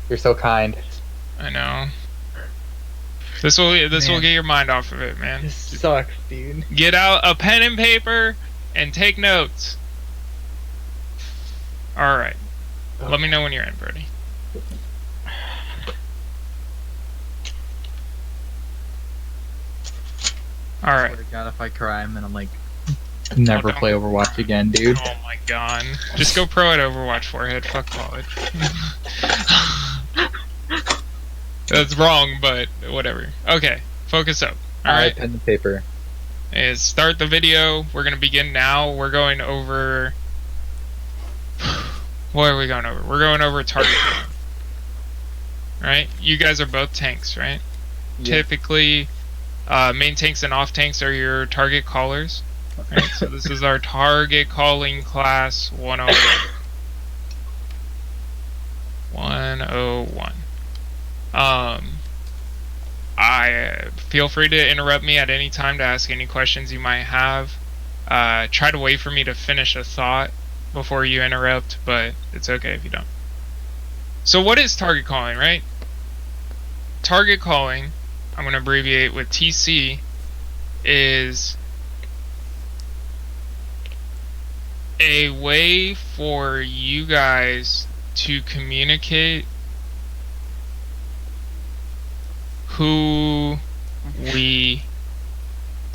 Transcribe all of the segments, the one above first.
You're so kind. I know. This will Man, get your mind off of it, man. this sucks, dude. Get out a pen and paper and take notes. All right. Let me know when you're in, Brody. All right. I swear to God, if I cry, then I'm like, never play Overwatch again, dude. Oh my god. Just go pro at Overwatch, forehead. Fuck college. That's wrong, but whatever. Okay, focus up. Alright. Pen and paper. Is start the video. We're gonna begin now. We're going over. What are we going over? We're going over target. Right? You guys are both tanks, right? Yep. Typically, main tanks and off tanks are your target callers. Right? So this is our target calling class 101. 101. I feel free to interrupt me at any time to ask any questions you might have. Try to wait for me to finish a thought before you interrupt, but it's okay if you don't. So what is target calling, right? Target calling, I'm going to abbreviate with TC, is a way for you guys to communicate who we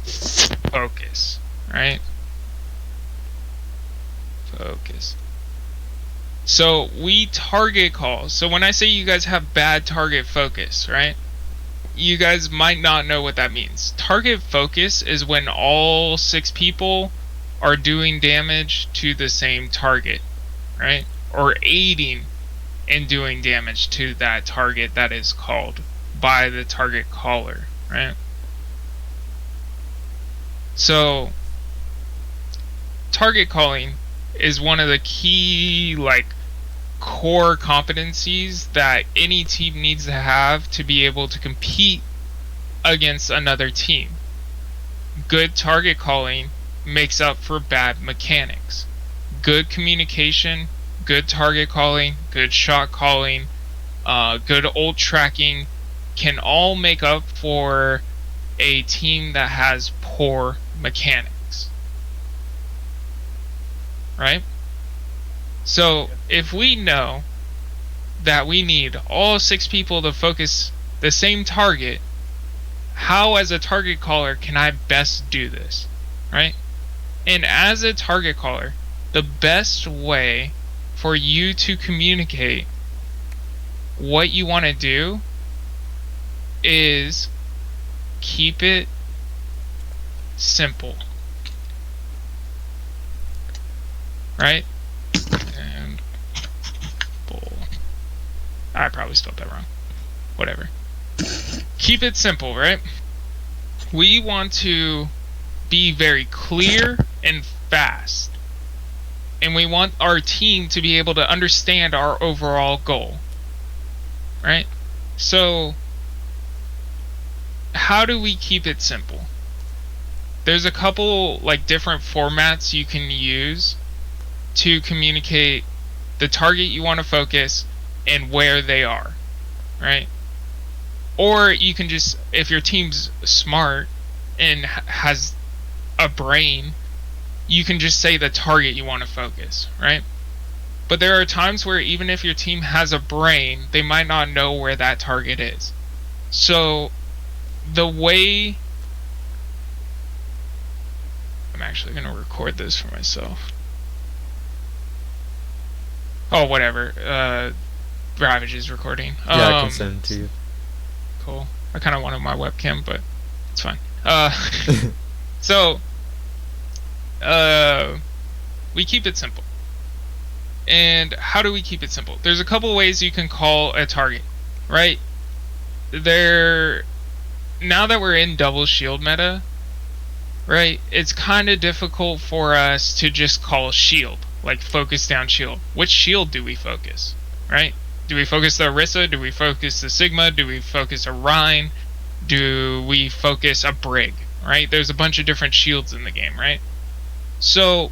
focus, right? Focus. So we target call. So when I say you guys have bad target focus, right? You guys might not know what that means. Target focus is when all 6 people are doing damage to the same target, right? Or aiding in doing damage to that target that is called by the target caller, right? So target calling is one of the key core competencies that any team needs to have to be able to compete against another team. Good target calling makes up for bad mechanics. Good communication, good target calling, good shot calling, good ult tracking can all make up for a team that has poor mechanics. Right? So if we know that we need all 6 people to focus the same target, how as a target caller can I best do this? Right? And as a target caller, the best way for you to communicate what you want to do is keep it simple. Right? And bull. I probably spelled that wrong. Whatever. Keep it simple, right? We want to be very clear and fast. And we want our team to be able to understand our overall goal. Right? So, how do we keep it simple? There's a couple different formats you can use to communicate the target you want to focus and where they are, right? Or you can just, if your team's smart and has a brain, you can just say the target you want to focus, right? But there are times where even if your team has a brain, they might not know where that target is. So the way... I'm actually going to record this for myself. Oh, whatever. Ravage is recording. Yeah, I can send it to you. Cool. I kind of wanted my webcam, but it's fine. So, we keep it simple. And how do we keep it simple? There's a couple ways you can call a target, right? Now that we're in double shield meta, right, it's kind of difficult for us to just call shield. Focus down shield. Which shield do we focus? Right? Do we focus the Orisa? Do we focus the Sigma? Do we focus a Rhine? Do we focus a Brig? Right? There's a bunch of different shields in the game, right? So,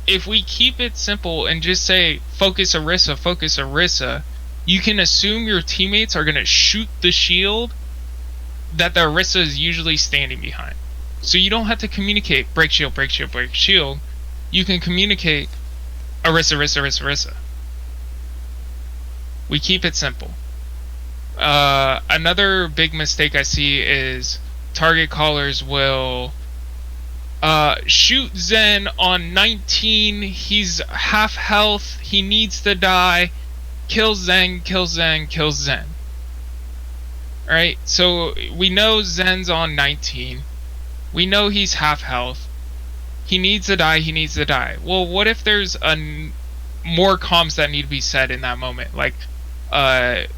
if we keep it simple and just say, focus Orisa, you can assume your teammates are going to shoot the shield that the Orisa is usually standing behind. So you don't have to communicate break shield, break shield, break shield. You can communicate Orisa, Orisa, Orisa, Orisa. We keep it simple. Another big mistake I see is target callers will shoot Zen on 19. He's half health. He needs to die. Kill Zen, kill Zen, kill Zen. Alright, so we know Zen's on 19. We know he's half health. He needs to die, he needs to die. Well, what if there's more comms that need to be said in that moment? Like,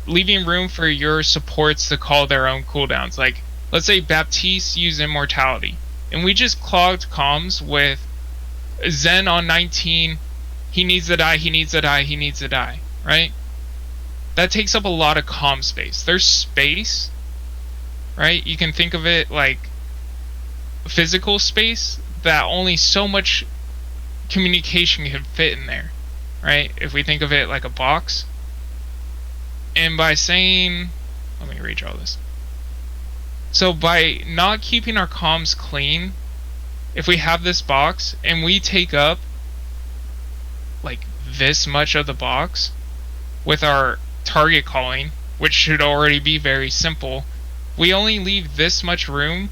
leaving room for your supports to call their own cooldowns. Like, let's say Baptiste used Immortality, and we just clogged comms with Zen on 19. He needs to die, he needs to die, he needs to die. Right? That takes up a lot of comm space. There's space, right? You can think of it like physical space that only so much communication can fit in there, right? If we think of it like a box. And by saying, let me redraw this. So by not keeping our comms clean, if we have this box and we take up like this much of the box with our target calling, which should already be very simple, we only leave this much room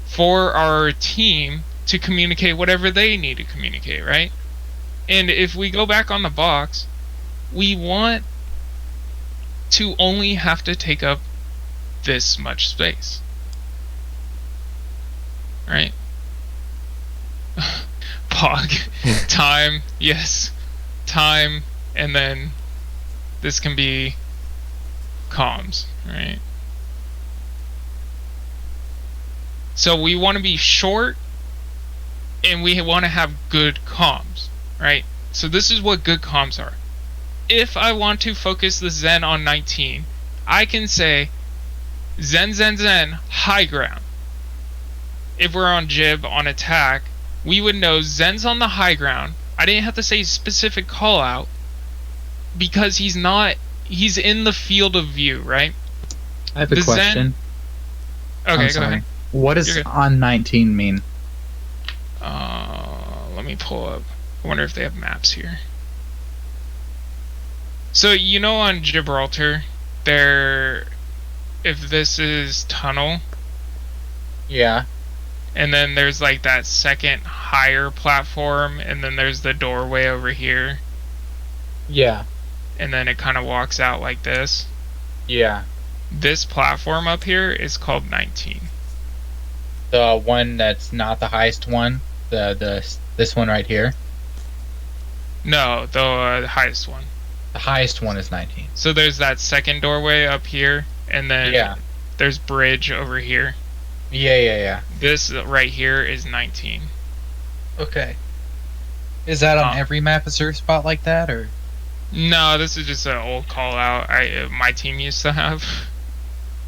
for our team to communicate whatever they need to communicate, right? And if we go back on the box, we want to only have to take up this much space, right? Pog. Time, yes, time, and then this can be comms, right? So we want to be short and we want to have good comms, right? So this is what good comms are. If I want to focus the Zen on 19, I can say Zen, Zen, Zen, high ground. If we're on Jib, on attack, we would know Zen's on the high ground. I didn't have to say specific call out because he's in the field of view, right? I have a question. Okay, go ahead. What does on 19 mean? Let me pull up. I wonder if they have maps here. So, you know, on Gibraltar, if this is tunnel. Yeah. And then there's like that second higher platform, and then there's the doorway over here. Yeah. And then it kind of walks out like this. Yeah. This platform up here is called 19. The one that's not the highest one? This one right here? No, the highest one. The highest one is 19. So there's that second doorway up here, and then there's bridge over here. Yeah. This right here is 19. Okay. Is that on every map? Is there a spot like that, or? No, this is just an old call out my team used to have.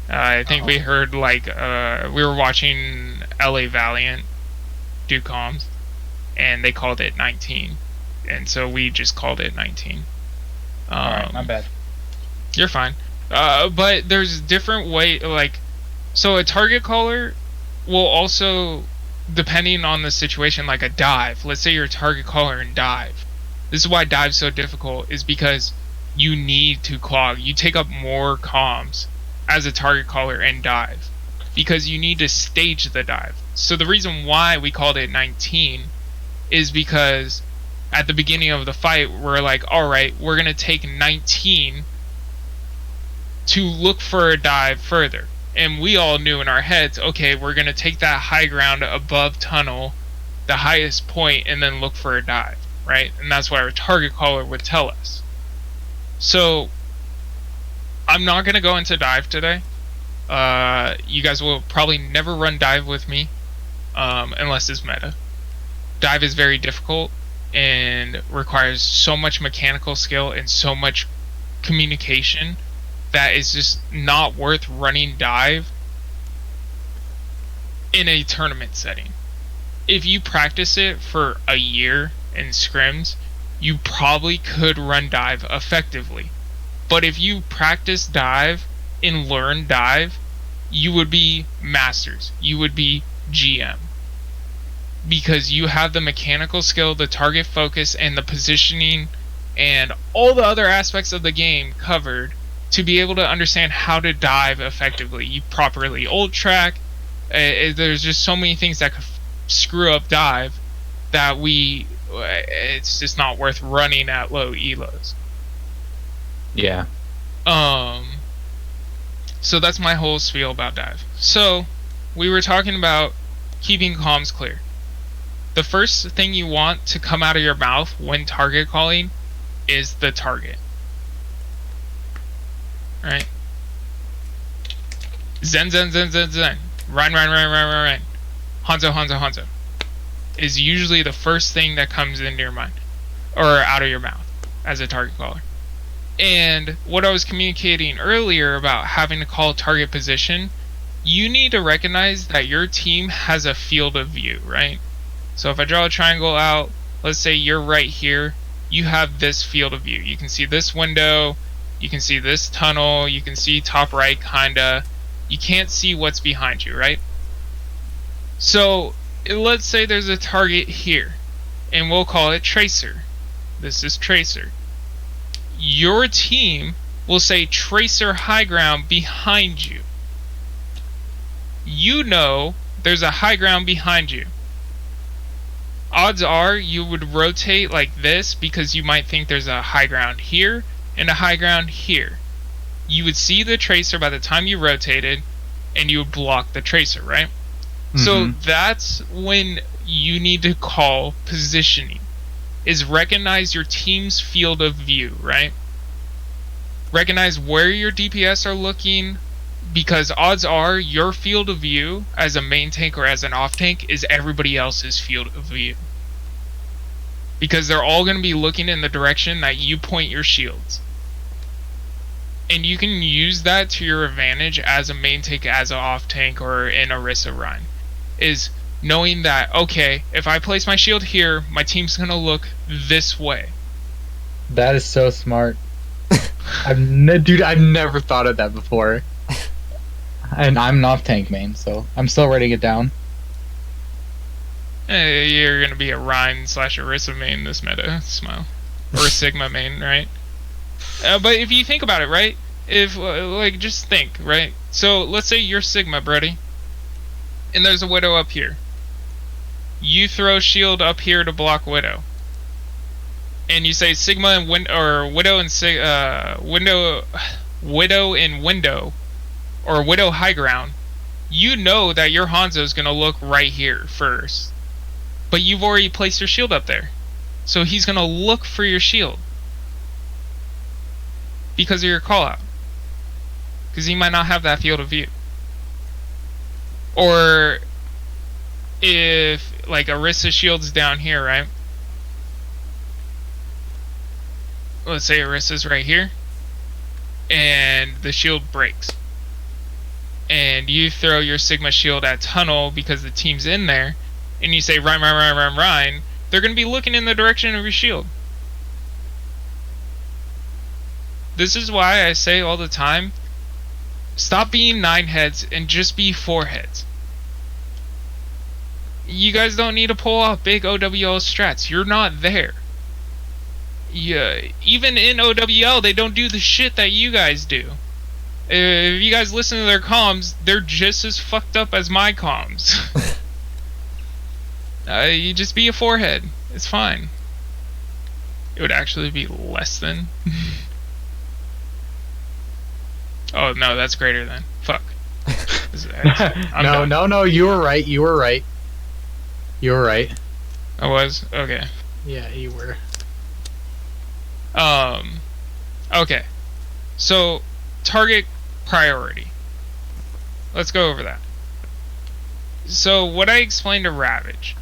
I think we heard like we were watching LA Valiant do comms, and they called it 19, and so we just called it 19. Alright, my bad. You're fine. But there's different so a target caller will also, depending on the situation, like a dive. Let's say you're a target caller and dive. This is why dive's so difficult, is because you need to clog. You take up more comms as a target caller and dive, because you need to stage the dive. So the reason why we called it 19 is because at the beginning of the fight, we're like, alright, we're going to take 19 to look for a dive further. And we all knew in our heads, okay, we're going to take that high ground above tunnel, the highest point, and then look for a dive, right? And that's what our target caller would tell us. So I'm not going to go into dive today. You guys will probably never run dive with me unless it's meta. Dive is very difficult and requires so much mechanical skill and so much communication that is just not worth running dive in a tournament setting. If you practice it for a year in scrims, you probably could run dive effectively. But if you practice dive and learn dive, you would be masters. You would be GM. Because you have the mechanical skill, the target focus, and the positioning, and all the other aspects of the game covered to be able to understand how to dive effectively. You properly ult track. There's just so many things that could screw up dive that it's just not worth running at low elos. Yeah. So that's my whole spiel about dive. So we were talking about keeping comms clear. The first thing you want to come out of your mouth when target calling is the target. Right? Zen, zen, zen, zen, zen. Run, run, run, run, run, run. Hanzo, Hanzo, Hanzo. Is usually the first thing that comes into your mind. Or out of your mouth as a target caller. And what I was communicating earlier about having to call target position, you need to recognize that your team has a field of view, right? So if I draw a triangle out, let's say you're right here, you have this field of view. You can see this window, you can see this tunnel, you can see top right kinda. You can't see what's behind you, right? So let's say there's a target here, and we'll call it Tracer. This is Tracer. Your team will say Tracer high ground behind you. You know there's a high ground behind you. Odds are you would rotate like this because you might think there's a high ground here and a high ground here. You would see the Tracer by the time you rotated, and you would block the Tracer, right? Mm-hmm. So that's when you need to call positioning, is recognize your team's field of view, right? Recognize where your DPS are looking, because odds are your field of view as a main tank or as an off tank is everybody else's field of view. Because they're all going to be looking in the direction that you point your shields. And you can use that to your advantage as a main tank, as an off tank, or in Orisa run. Is knowing that, okay, if I place my shield here, my team's going to look this way. That is so smart. Dude, I've never thought of that before. And I'm an off tank main, so I'm still writing it down. You're gonna be a Rhine / Orisa main this meta, smile, or a Sigma main, right? But if you think about it, right? If just think, right? So let's say you're Sigma, Brody, and there's a Widow up here. You throw shield up here to block Widow, and you say Sigma and Widow and Window, or Widow high ground. You know that your Hanzo's gonna look right here first, but you've already placed your shield up there, so he's gonna look for your shield because of your call out, because he might not have that field of view. Or if like Orisa shield's down here, right? Let's say Orisa's right here, and the shield breaks, and you throw your Sigma shield at tunnel because the team's in there, and you say Rhine, Rhine, Rhine, Rhine, Rhine, they're going to be looking in the direction of your shield. This is why I say all the time, stop being 9 heads and just be 4 heads. You guys don't need to pull off big OWL strats. You're not there. Yeah, even in OWL, they don't do the shit that you guys do. If you guys listen to their comms, they're just as fucked up as my comms. You just be a 4-head. It's fine. It would actually be less than. Oh, no, that's greater than. Fuck. No, you were right. You were right. You were right. I was? Okay. Yeah, you were. Okay. So, target priority. Let's go over that. So, what I explained to Ravage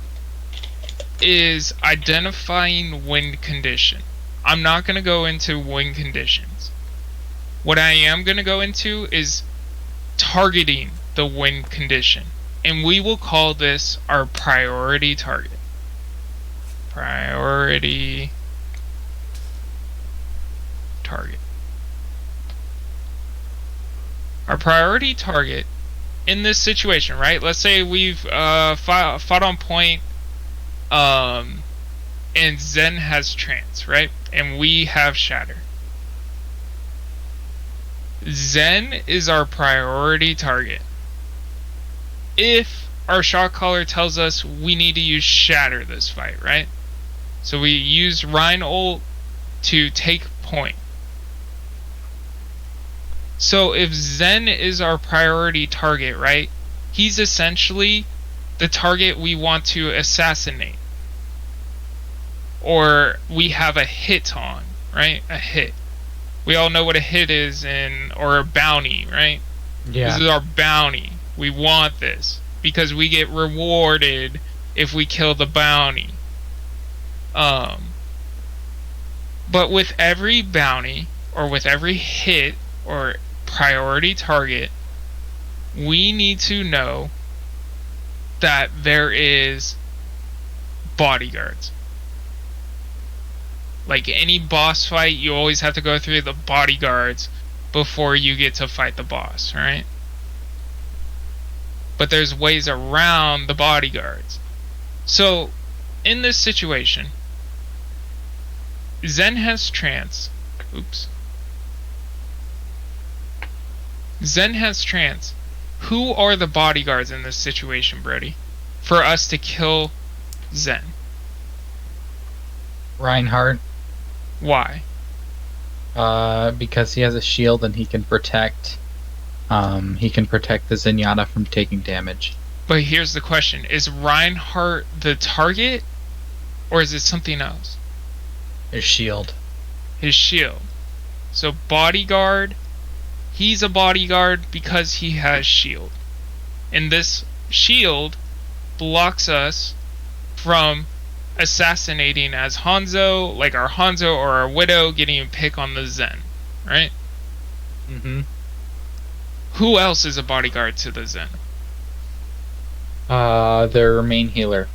is identifying win condition. I'm not going to go into win conditions. What I am going to go into is targeting the win condition. And we will call this our priority target. Priority target. Our priority target in this situation, right? Let's say we've fought on point, and Zen has trance, right? And we have shatter. Zen is our priority target. If our shot caller tells us we need to use shatter this fight, right? So we use Rein ult to take point. So if Zen is our priority target, right? He's essentially the target we want to assassinate. Or we have a hit on, right? A hit. We all know what a hit is or a bounty, right? Yeah. This is our bounty. We want this because we get rewarded if we kill the bounty. But with every bounty or with every hit or priority target, we need to know that there is bodyguards. Like any boss fight, you always have to go through the bodyguards before you get to fight the boss, right? But there's ways around the bodyguards. So, in this situation, Zen has trance. Oops. Zen has trance. Who are the bodyguards in this situation, Brody? For us to kill Zen. Reinhardt. Why? Because he has a shield and he can protect the Zenyatta from taking damage. But here's the question. Is Reinhardt the target? Or is it something else? His shield. His shield. So bodyguard. He's a bodyguard because he has shield. And this shield blocks us from assassinating as Hanzo, like our Hanzo or our Widow getting a pick on the Zen, right? Mm-hmm. Who else is a bodyguard to the Zen? Their main healer.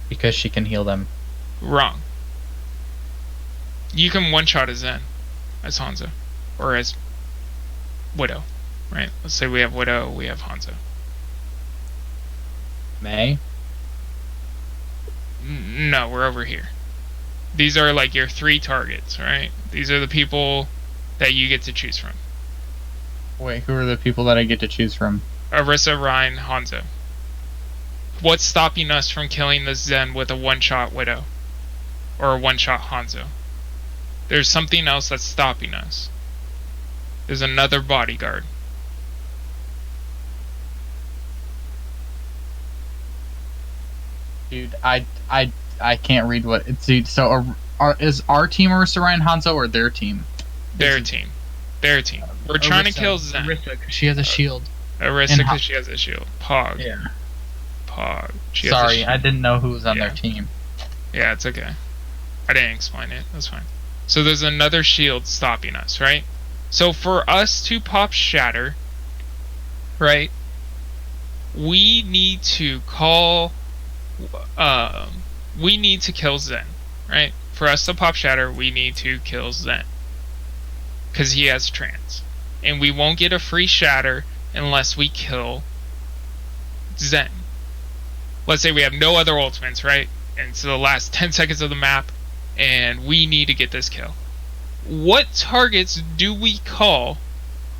Because she can heal them. Wrong. You can one-shot a Zen as Hanzo. Or as Widow, right? Let's say we have Widow, we have Hanzo. May? No, we're over here. These are like your 3 targets, right? These are the people that you get to choose from. Wait, who are the people that I get to choose from? Orisa, Rein, Hanzo. What's stopping us from killing the Zen with a one-shot Widow? Or a one-shot Hanzo? There's something else that's stopping us. There's another bodyguard. Dude, I can't read what it's. Dude, so is our team Orisa, Rein, Hanzo, or their team? Their team. Their team. We're trying to kill Zen. Orisa, because she has a shield. Orisa, because she has a shield. Pog. Yeah. Pog. Sorry, I didn't know who was on their team. Yeah, it's okay. I didn't explain it. That's fine. So there's another shield stopping us, right? So for us to pop Shatter, right, we need to call, we need to kill Zen, right? For us to pop Shatter, we need to kill Zen. Because he has trance. And we won't get a free Shatter unless we kill Zen. Let's say we have no other ultimates, right? And it's the last 10 seconds of the map, and we need to get this kill. What targets do we call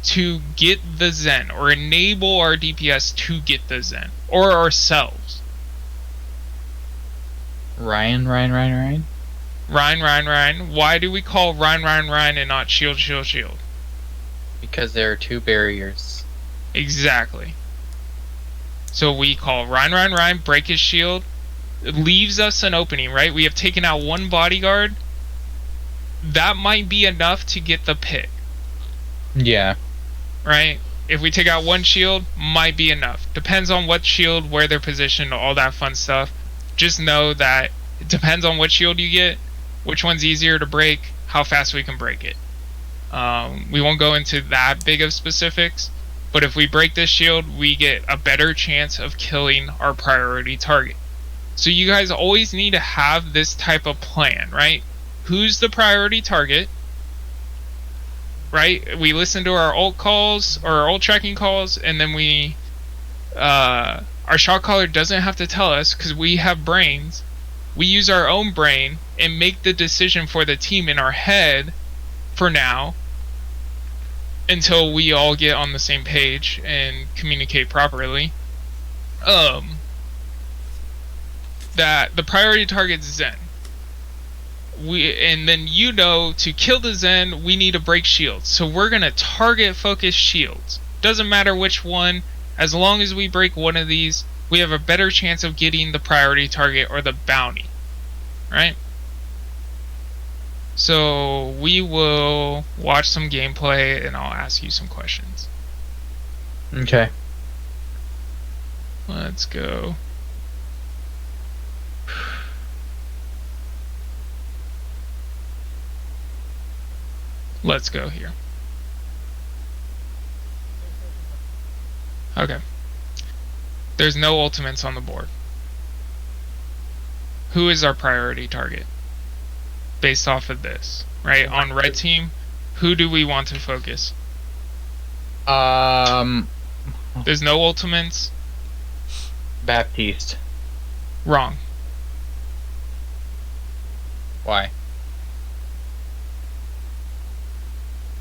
to get the Zen, or enable our DPS to get the Zen, or ourselves? Rein. Rein. Why do we call Rein and not shield? Because there are 2 barriers. Exactly. So we call Rein, break his shield. It leaves us an opening, right? We have taken out 1 bodyguard. That might be enough to get the pick. Yeah. Right? If we take out 1 shield, might be enough. Depends on what shield, where they're positioned, all that fun stuff. Just know that it depends on what shield you get, which one's easier to break, how fast we can break it. We won't go into that big of specifics, but if we break this shield, we get a better chance of killing our priority target. So you guys always need to have this type of plan, right? Who's the priority target? right? We listen to our ult calls or our ult tracking calls, and then our shot caller doesn't have to tell us because we have brains. We use our own brain and make the decision for the team in our head for now until we all get on the same page and communicate properly. That the priority target's Zen. And then to kill the Zen, we need to break shields. So we're gonna target focus shields. Doesn't matter which one, as long as we break one of these, we have a better chance of getting the priority target or the bounty. Right? So we will watch some gameplay and I'll ask you some questions. Okay. Let's go. Let's go here. Okay. There's no ultimates on the board. Who is our priority target? Based off of this, right? On red team, who do we want to focus? There's no ultimates. Baptiste. Wrong. Why?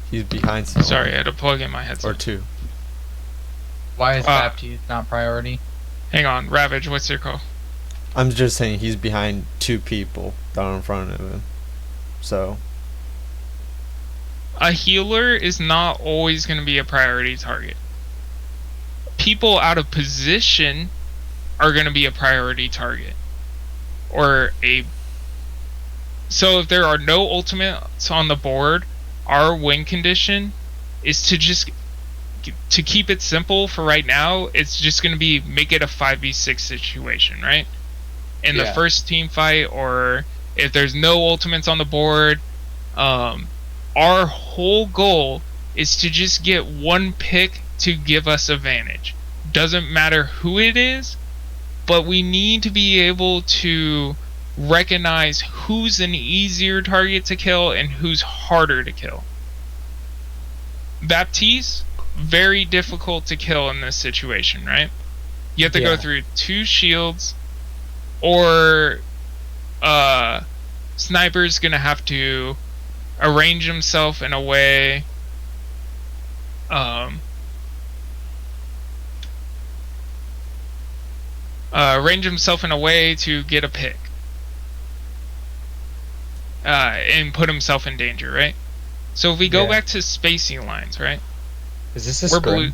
He's behind someone. Sorry, I had to plug in my headset. Or two. Why is Baptiste not priority? Hang on, Ravage, what's your call? I'm just saying he's behind two people down in front of him. So. A healer is not always going to be a priority target. People out of position are going to be a priority target. So if there are no ultimates on the board, our win condition is to keep it simple for right now. It's just going to be make it a 5v6 situation, right? In the first team fight, or if there's no ultimates on the board, our whole goal is to just get one pick to give us advantage. Doesn't matter who it is, but we need to be able to recognize who's an easier target to kill and who's harder to kill. Baptiste, very difficult to kill in this situation, right? You have to go through 2 shields, or Sniper's gonna have to arrange himself in a way to get a pick and put himself in danger, right? So if we go back to spacing lines, right? Is this a scrim? Blue.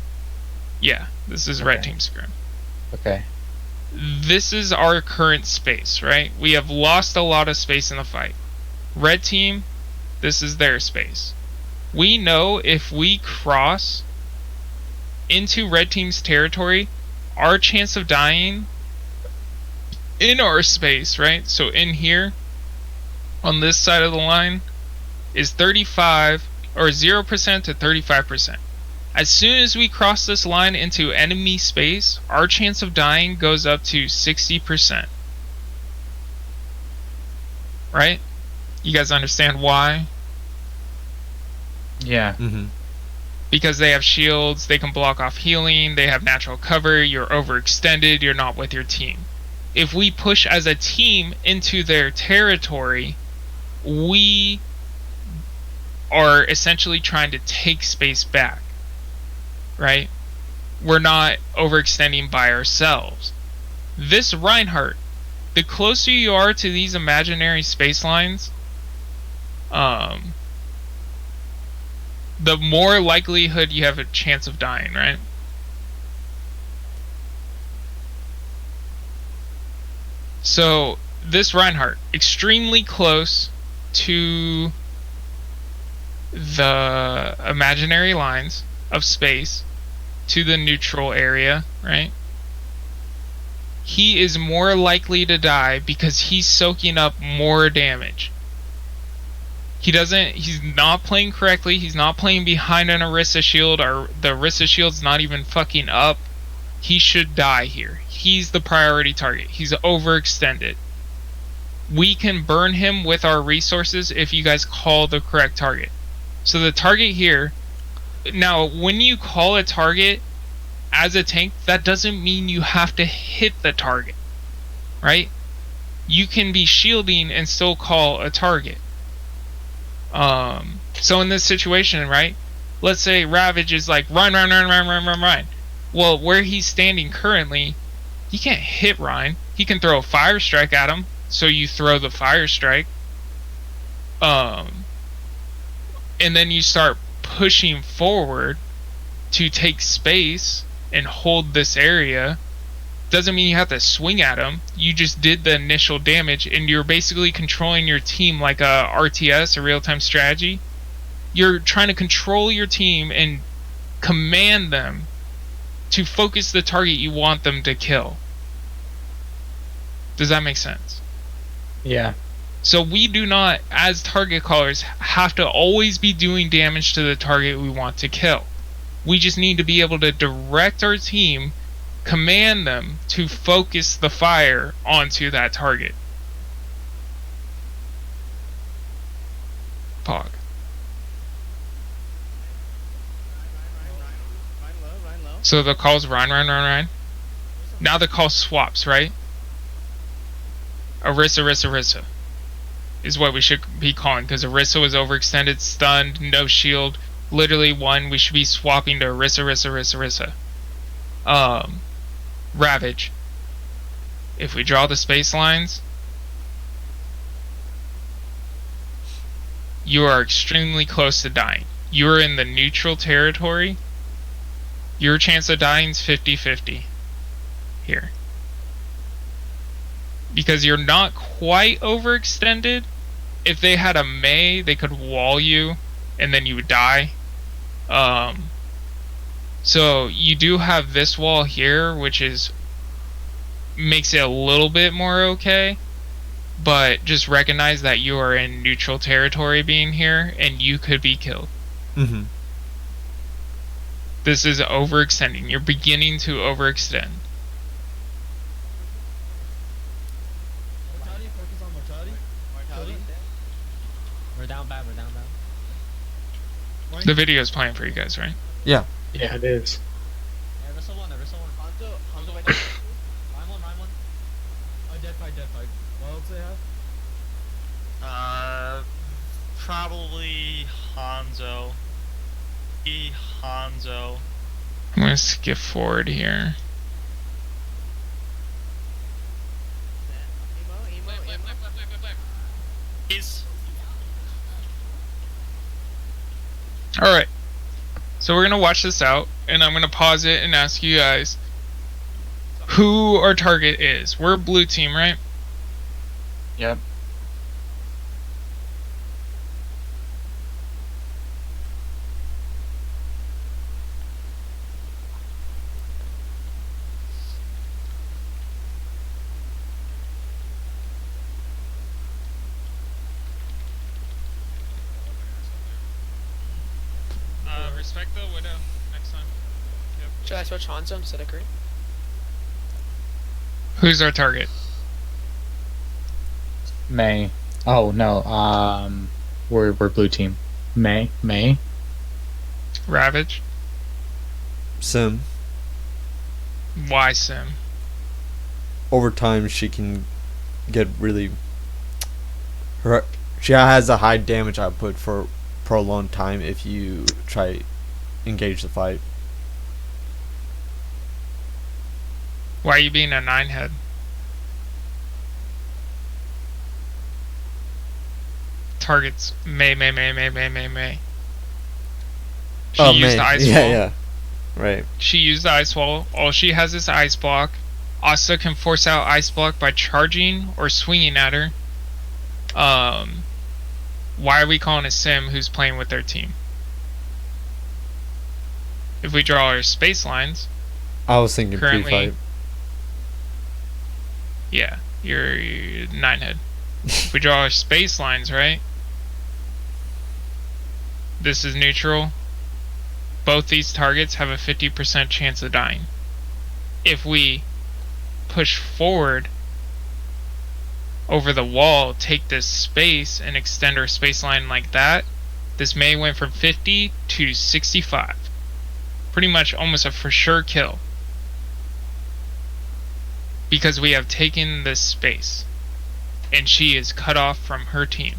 Yeah, this is red team scrim. Okay. This is our current space, right? We have lost a lot of space in the fight. Red team, this is their space. We know if we cross into red team's territory, our chance of dying in our space, right? So in here, on this side of the line, is 35 or 0% to 35%. As soon as we cross this line into enemy space, our chance of dying goes up to 60%. Right? You guys understand why? Yeah. Mm-hmm. Because they have shields, they can block off healing, they have natural cover, you're overextended, you're not with your team. If we push as a team into their territory, we are essentially trying to take space back. Right? We're not overextending by ourselves. This Reinhardt, the closer you are to these imaginary space lines, the more likelihood you have a chance of dying, right? So this Reinhardt, extremely close to the imaginary lines of space, to the neutral area, right? He is more likely to die because he's soaking up more damage. He's not playing correctly, he's not playing behind an Orisa shield, or the Orisa shield's not even fucking up. He should die here. He's the priority target. He's overextended. We can burn him with our resources if you guys call the correct target. So the target here, now when you call a target as a tank, that doesn't mean you have to hit the target, right? You can be shielding and still call a target. So in this situation, right, let's say Ravage is like run. Well, where he's standing currently, he can't hit Ryan. He can throw a fire strike at him, so you throw the fire strike. And then you start pushing forward to take space and hold this area. Doesn't mean you have to swing at him. You just did the initial damage, and you're basically controlling your team like a RTS, a real-time strategy. You're trying to control your team and command them to focus the target you want them to kill. Does that make sense? Yeah. So we do not, as target callers, have to always be doing damage to the target we want to kill. We just need to be able to direct our team, command them to focus the fire onto that target. Pog. So the call's Ryan. Now the call swaps, right? Orisa is what we should be calling, because Orisa was overextended, stunned, no shield, literally won. We should be swapping to Orisa. Ravage. If we draw the space lines, you are extremely close to dying. You are in the neutral territory. Your chance of dying is 50-50 here. Because you're not quite overextended. If they had a Mei, they could wall you and then you would die. So you do have this wall here, which makes it a little bit more okay. But just recognize that you are in neutral territory being here, and you could be killed. Mm-hmm. This is overextending. You're beginning to overextend. We're down bad. The video is playing for you guys, right? Yeah. Yeah, it is. Wrestle one. Rhyme one. Dead fight. What else they have? Probably Hanzo. Hanzo. I'm gonna skip forward here. He's Alright. So we're gonna watch this out, and I'm gonna pause it and ask you guys who our target is. We're blue team, right? Yep. Respect the widow next time. Should I switch Hanzo instead of green? Who's our target? May. Oh no. We're blue team. May. Ravage. Sim. Why Sim? Over time, she can get really. She has a high damage output for a prolonged time if you try engage the fight. Why are you being a 9-head? Targets May. She used the ice wall. Yeah. Right. She used the ice wall. All she has is ice block. Asta can force out ice block by charging or swinging at her. Why are we calling a Sim who's playing with their team? If we draw our space lines, I was thinking currently, pre-fight. yeah, you're 9-head. If we draw our space lines, right? This is neutral. Both these targets have a 50% chance of dying. If we push forward over the wall, take this space and extend our space line like that, This Mei went from 50 to 65. Pretty much almost a for sure kill. Because we have taken this space. And she is cut off from her team.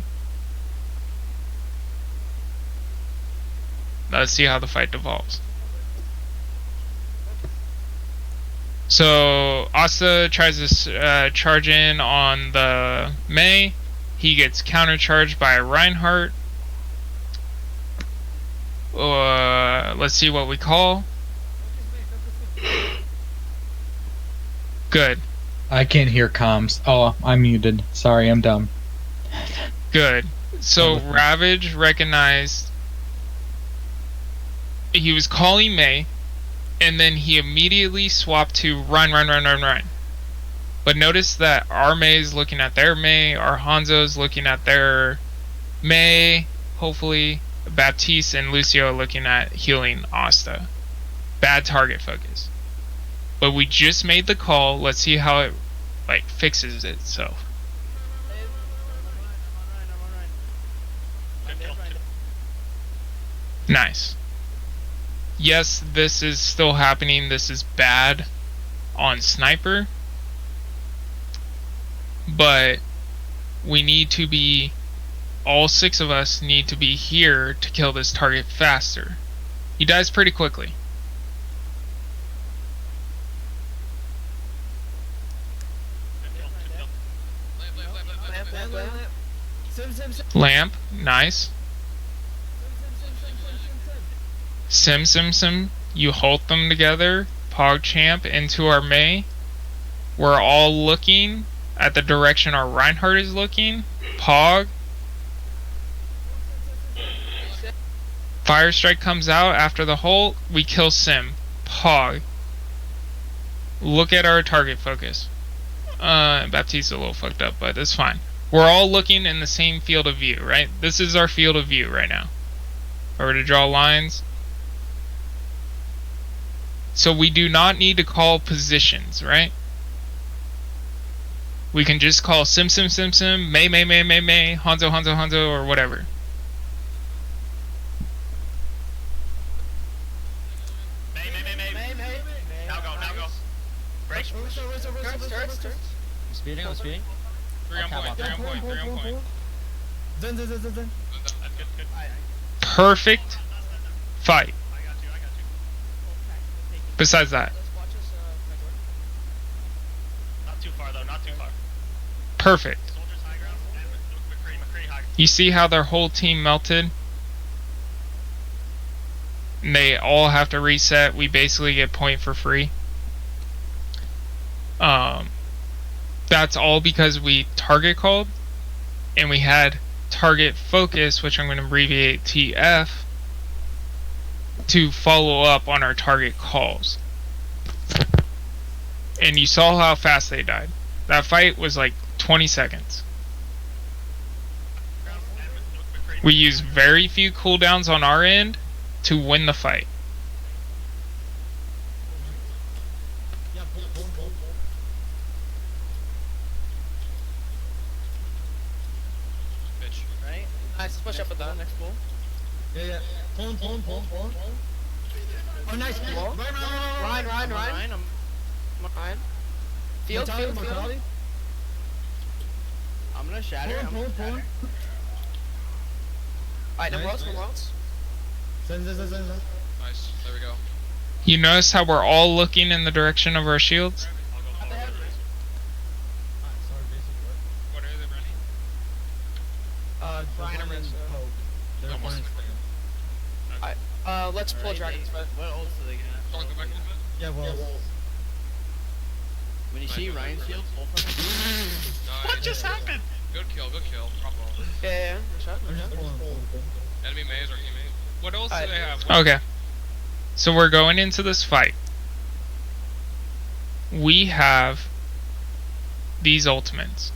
Let's see how the fight devolves. So Asta tries to charge in on the Mei. He gets countercharged by Reinhardt. Let's see what we call. Good. I can't hear comms. Oh, I'm muted. Sorry, I'm dumb. Good. So Ravage recognized he was calling Mei, and then he immediately swapped to run. But notice that our Mei is looking at their Mei, our Hanzo's looking at their Mei, hopefully Baptiste and Lucio looking at healing Asta. Bad target focus. But we just made the call. Let's see how it fixes itself. Nice. Yes, this is still happening. This is bad on Sniper. But we need to be, all 6 of us need to be here to kill this target faster. He dies pretty quickly. Lamp, nice. Sim, you halt them together. PogChamp into our Mei. We're all looking at the direction our Reinhardt is looking. Pog. Fire Strike comes out after the halt. We kill Sim. Pog. Look at our target focus. Baptiste's a little fucked up, but it's fine. We're all looking in the same field of view, right? This is our field of view right now. If I were to draw lines. So we do not need to call positions, right? We can just call Sim, Mei, Hanzo, or whatever. May. Now go. Break. Turns. I'm speeding. 3 on point. Zen. Good. Perfect fight. I got you. Besides that, Let's watch us, Not too far, though. Not too far. perfect. Soldiers high ground. And McCree high. You see how their whole team melted? And they all have to reset. We basically get point for free. That's all because we target called, and we had target focus, which I'm going to abbreviate TF, to follow up on our target calls. And you saw how fast they died. That fight was like 20 seconds. We used very few cooldowns on our end to win the fight. Yeah, pull. Right? Nice, push up with that. Next pull. Yeah. Pull. Oh, nice. Wall. Ryan. Ryan. Field. Mortality. I'm gonna shatter. Pull. Alright, no Nice. routes. Zen. Nice. There we go. You notice how we're all looking in the direction of our shields? I'll go forward. Sorry, basic work. What are they running? Ryan and Pope. They're Almost. running. Let's pull dragons, but What ults do they get? Go back a little bit. Yeah, well. When you see Ryan's shield, pull from him. Nice. What just happened? Good kill. Bravo. yeah. Good shot. I'm just pulling. Enemy maze or teammate. What else do they have? Okay. So we're going into this fight. We have these ultimates.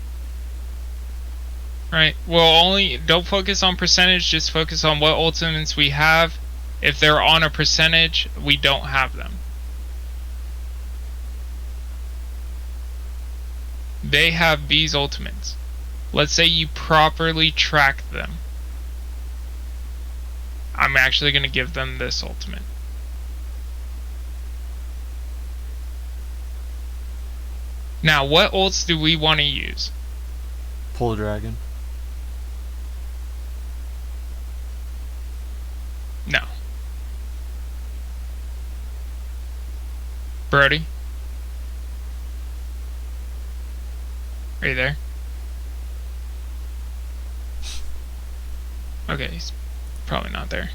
Right? Don't focus on percentage, just focus on what ultimates we have. If they're on a percentage, we don't have them. They have these ultimates. Let's say you properly track them. I'm actually going to give them this ultimate. Now, what ults do we want to use? Pull dragon. No. Brody? Are you there? Okay, he's probably not there.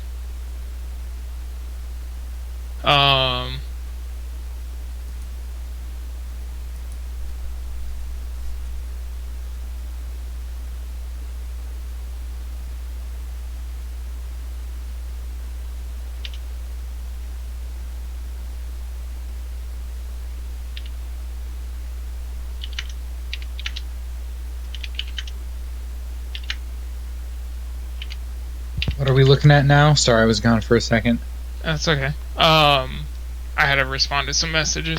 What are we looking at now? Sorry, I was gone for a second. That's okay. I had to respond to some messages.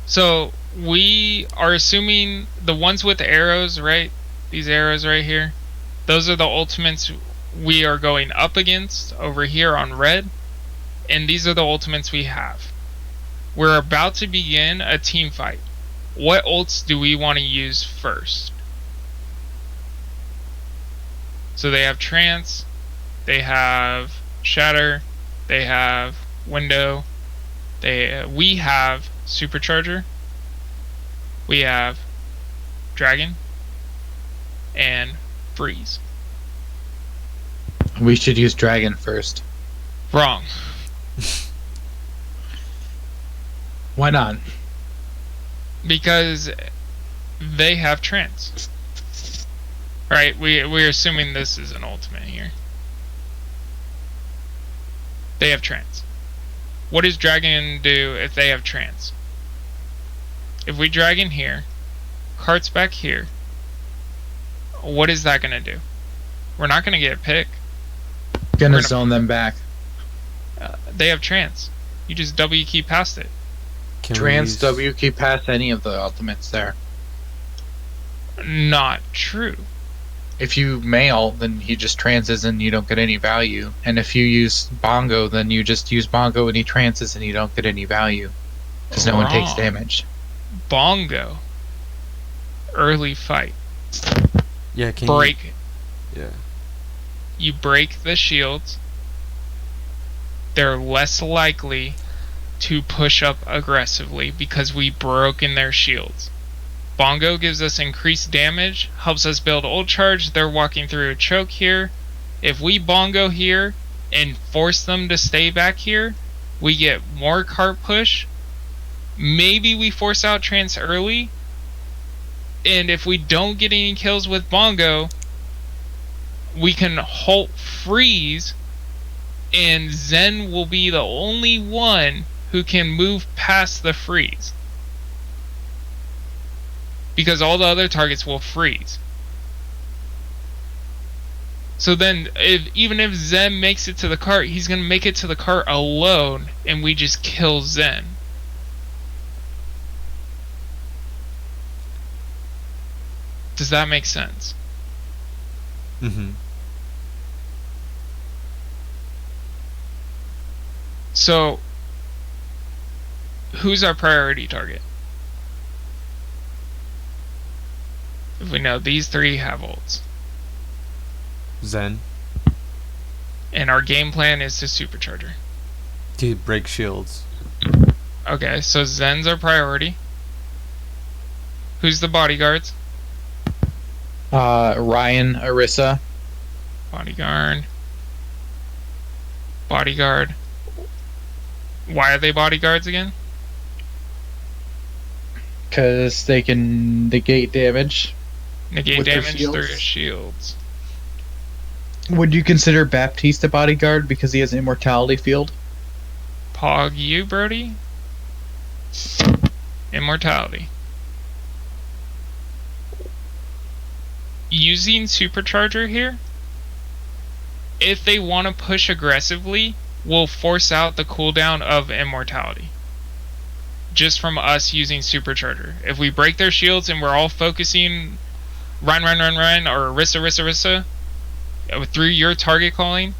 So we are assuming the ones with arrows, right? These arrows right here. Those are the ultimates we are going up against over here on red. And these are the ultimates we have. We're about to begin a team fight. What ults do we want to use first? So they have Trance, they have Shatter, they have Window, we have Supercharger, we have Dragon, and Freeze. We should use Dragon first. Wrong. Why not? Because they have Trance. Right, we're assuming this is an ultimate here. They have Trance. What does Dragon do if they have Trance? If we Dragon here, Cart's back here, what is that going to do? We're not going to get a pick. Gonna zone them back. They have Trance. You just W key past it. Trans W key past any of the ultimates there. Not true. If you mail, then he just trances and you don't get any value. And if you use Bongo, then you just use Bongo and he trances and you don't get any value. Because no one takes Wrong. damage. Bongo. Early fight. Yeah, can Break. Yeah. You break the shields. They're less likely to push up aggressively because we broken their shields. Bongo gives us increased damage, helps us build ult charge. They're walking through a choke here. If we Bongo here and force them to stay back here, we get more cart push. Maybe we force out Trance early. And if we don't get any kills with Bongo, we can halt freeze, and Zen will be the only one who can move past the freeze. Because all the other targets will freeze. So then, even if Zen makes it to the cart, he's going to make it to the cart alone, and we just kill Zen. Does that make sense? Mm-hmm. So, who's our priority target? If we know these three have ults. Zen. And our game plan is to supercharger. To break shields. Okay, so Zen's our priority. Who's the bodyguards? Ryan, Orisa. Bodyguard. Bodyguard. Why are they bodyguards again? Because they can negate damage. Negate With their damage shields? through shields. Would you consider Baptiste a bodyguard because he has an immortality field? Pog you, Brody? Immortality. Using supercharger here, if they want to push aggressively, will force out the cooldown of immortality. Just from us using supercharger. If we break their shields and we're all focusing run, or Rissa, through your target calling,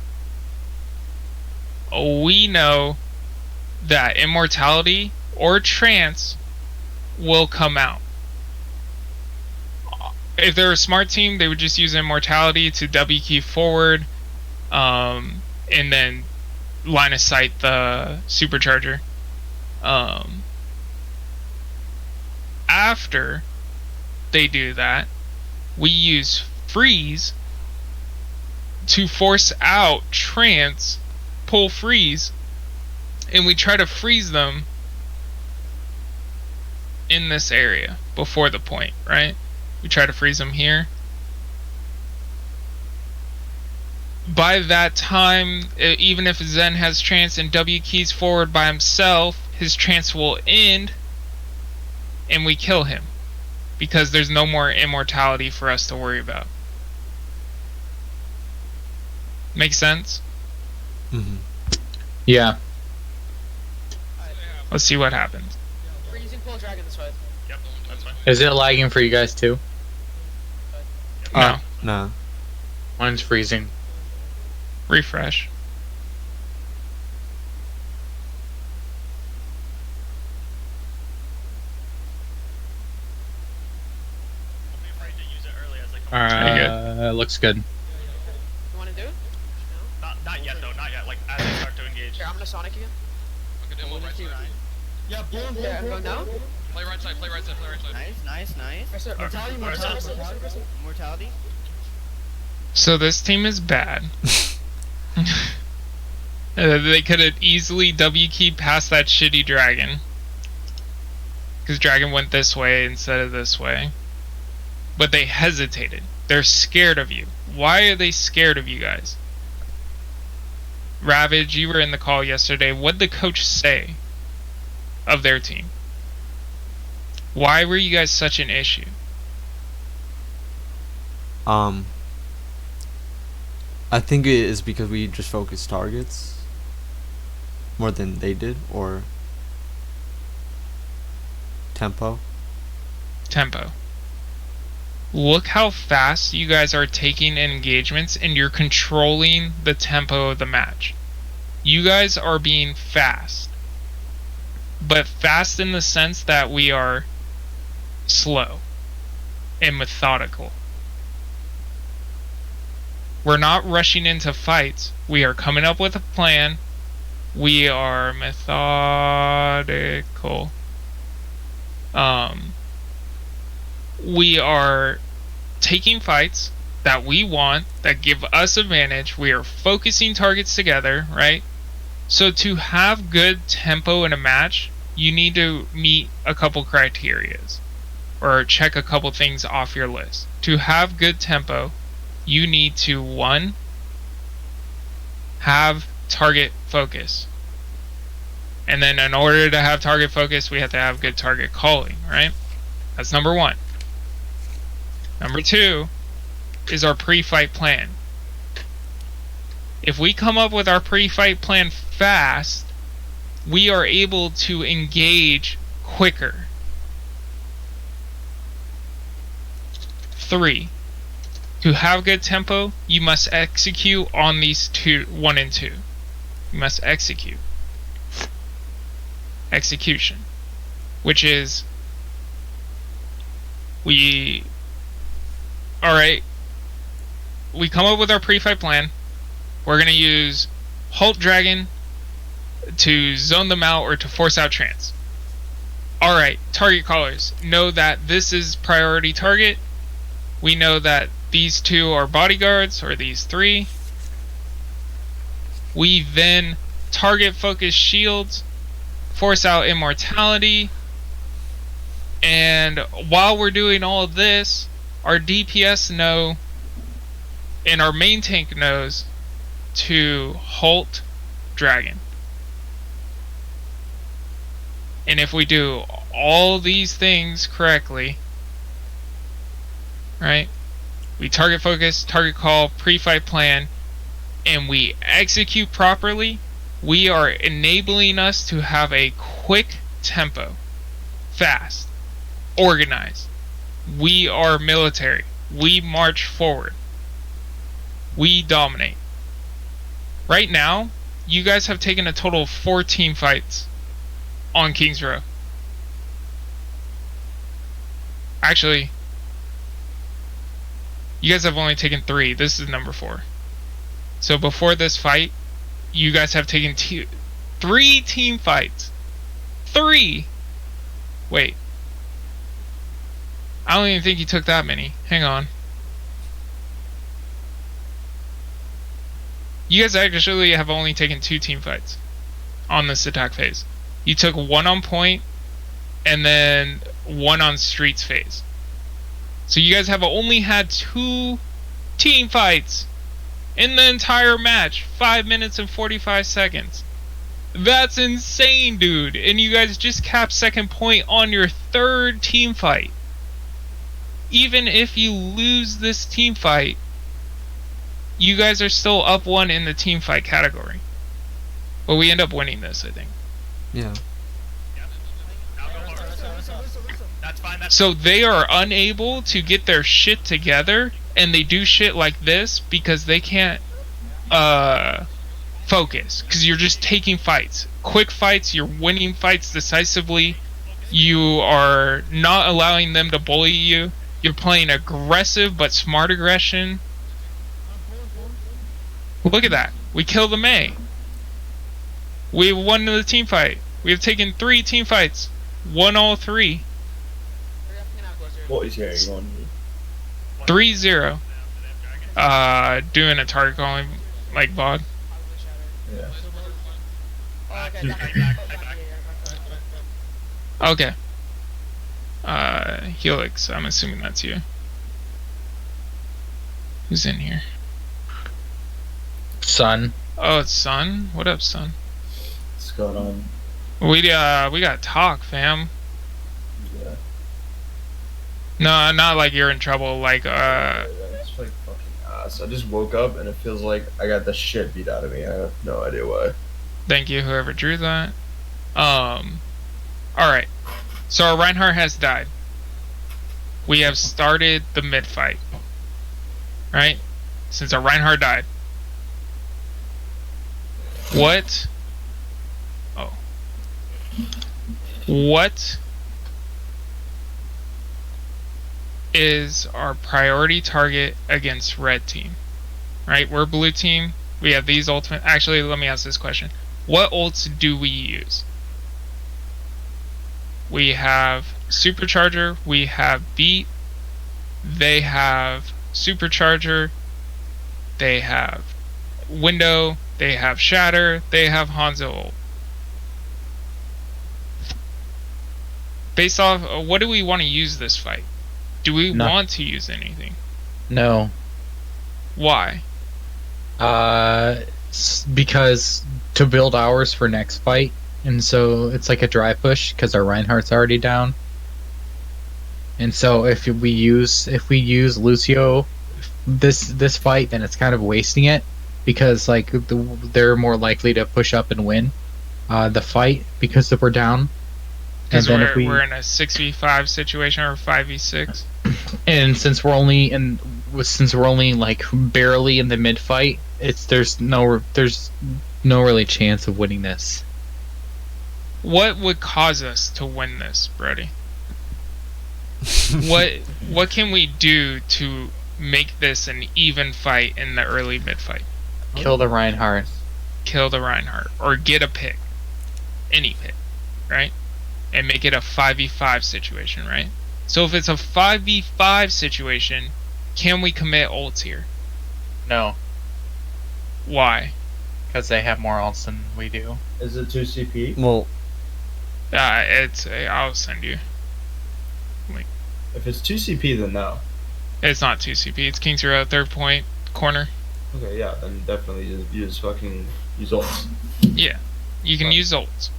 we know that immortality or trance will come out. If they're a smart team, they would just use immortality to W key forward, and then line of sight the supercharger. After they do that, we use freeze to force out trance, pull freeze, and we try to freeze them in this area before the point, right? We try to freeze them here. By that time, even if Zen has trance and W keys forward by himself, his trance will end and we kill him because there's no more immortality for us to worry about. Make sense? Mm-hmm. Yeah. Let's see what happens. We're using pull dragon this way. Yep, that's fine. Is it lagging for you guys too? No. Nah. Mine's freezing. Refresh. Don't be afraid to use it early as they come. Looks good. You wanna do it? Not yet though, not yet. Like as they start to engage. Here, I'm gonna Sonic again. Okay, demo right side. Yeah, pull him, Yeah, pull go him, now. Play right side, play right side, play right side. Nice. Mortality, mortality. Mortality. So this team is bad. They could have easily W keyed past that shitty dragon. Because dragon went this way instead of this way. But they hesitated. They're scared of you. Why are they scared of you guys? Ravage, you were in the call yesterday. What'd the coach say of their team? Why were you guys such an issue? I think it is because we just focused targets more than they did, or tempo. Look how fast you guys are taking engagements and you're controlling the tempo of the match. You guys are being fast. But fast in the sense that we are slow and methodical. We're not rushing into fights. We are coming up with a plan. We are methodical. We are taking fights that we want, that give us advantage. We are focusing targets together, right? So to have good tempo in a match, you need to meet a couple criterias or check a couple things off your list. To have good tempo, you need to, 1, have target focus. And then in order to have target focus, we have to have good target calling, right? That's number 1. Number 2 is our pre-fight plan. If we come up with our pre-fight plan fast, we are able to engage quicker. 3, to have good tempo, you must execute on these 1 and 2. You must execute. Execution. Which is, alright, we come up with our pre-fight plan. We're going to use Halt Dragon to zone them out or to force out trance. Alright, target callers, know that this is priority target. We know that these 2 are bodyguards, or these 3. We then target focus shields, force out immortality, and while we're doing all of this, our DPS know, and our main tank knows, to halt dragon. And if we do all these things correctly, right? We target focus, target call, pre-fight plan, and we execute properly, we are enabling us to have a quick tempo. Fast. Organized. We are military. we march forward. We dominate. Right now, you guys have taken a total of 4 team fights on Kings Row. Actually, you guys have only taken 3. This is number 4. So before this fight, you guys have taken 3 team fights. 3! Wait. I don't even think you took that many. Hang on. You guys actually have only taken 2 team fights on this attack phase. You took 1 on point, and then 1 on streets phase. So you guys have only had 2 team fights in the entire match. 5 minutes and 45 seconds. That's insane, dude. And you guys just capped second point on your 3rd team fight. Even if you lose this team fight, you guys are still up 1 in the team fight category. But we end up winning this, I think. Yeah. That's fine. So they are unable to get their shit together, and they do shit like this because they can't focus. Because you're just taking fights. Quick fights, you're winning fights decisively. You are not allowing them to bully you. You're playing aggressive but smart aggression. Look at that. We killed the May. We won the team fight. We have taken 3 team fights. Won all 3. What is going on? 3-0. Doing a target calling like VOD. Yeah. Okay. Helix, I'm assuming that's you. Who's in here? Son. Oh, it's Sun. What up, Sun? What's going on? We got talk, fam. Yeah. No, not like you're in trouble. Like It's like fucking ass. I just woke up and it feels like I got the shit beat out of me. I have no idea why. thank you, whoever drew that. All right. So our Reinhardt has died. We have started the mid fight. Right? Since our Reinhardt died. What? Oh. What is our priority target against red team? Right? We're blue team. We have these ultimate. Actually, let me ask this question. What ults do we use? We have Supercharger. We have Beat. They have Supercharger. They have Window. They have Shatter. They have Hanzo ult. Based off, what do we want to use this fight? Do we want to use anything? No. Why? Because to build ours for next fight, and so it's like a dry push because our Reinhardt's already down. And so if we use Lucio this fight, then it's kind of wasting it because like they're more likely to push up and win the fight because if we're down. Because we're in a 6v5 situation or a 5v6. And since we're only like barely in the mid fight, there's no really chance of winning this. What would cause us to win this, Brody? What can we do to make this an even fight in the early mid fight? Kill the Reinhardt. Kill the Reinhardt. Or get a pick. Any pick. Right? And make it a 5v5 situation, right? So if it's a 5v5 situation, can we commit ults here? No. Why? Because they have more ults than we do. Is it 2 CP? Well, I'll send you. If it's 2 CP, then no. It's not 2 CP. It's King's Hero, 3rd point, corner. Okay, yeah, then definitely use ults. Yeah, you can use ults.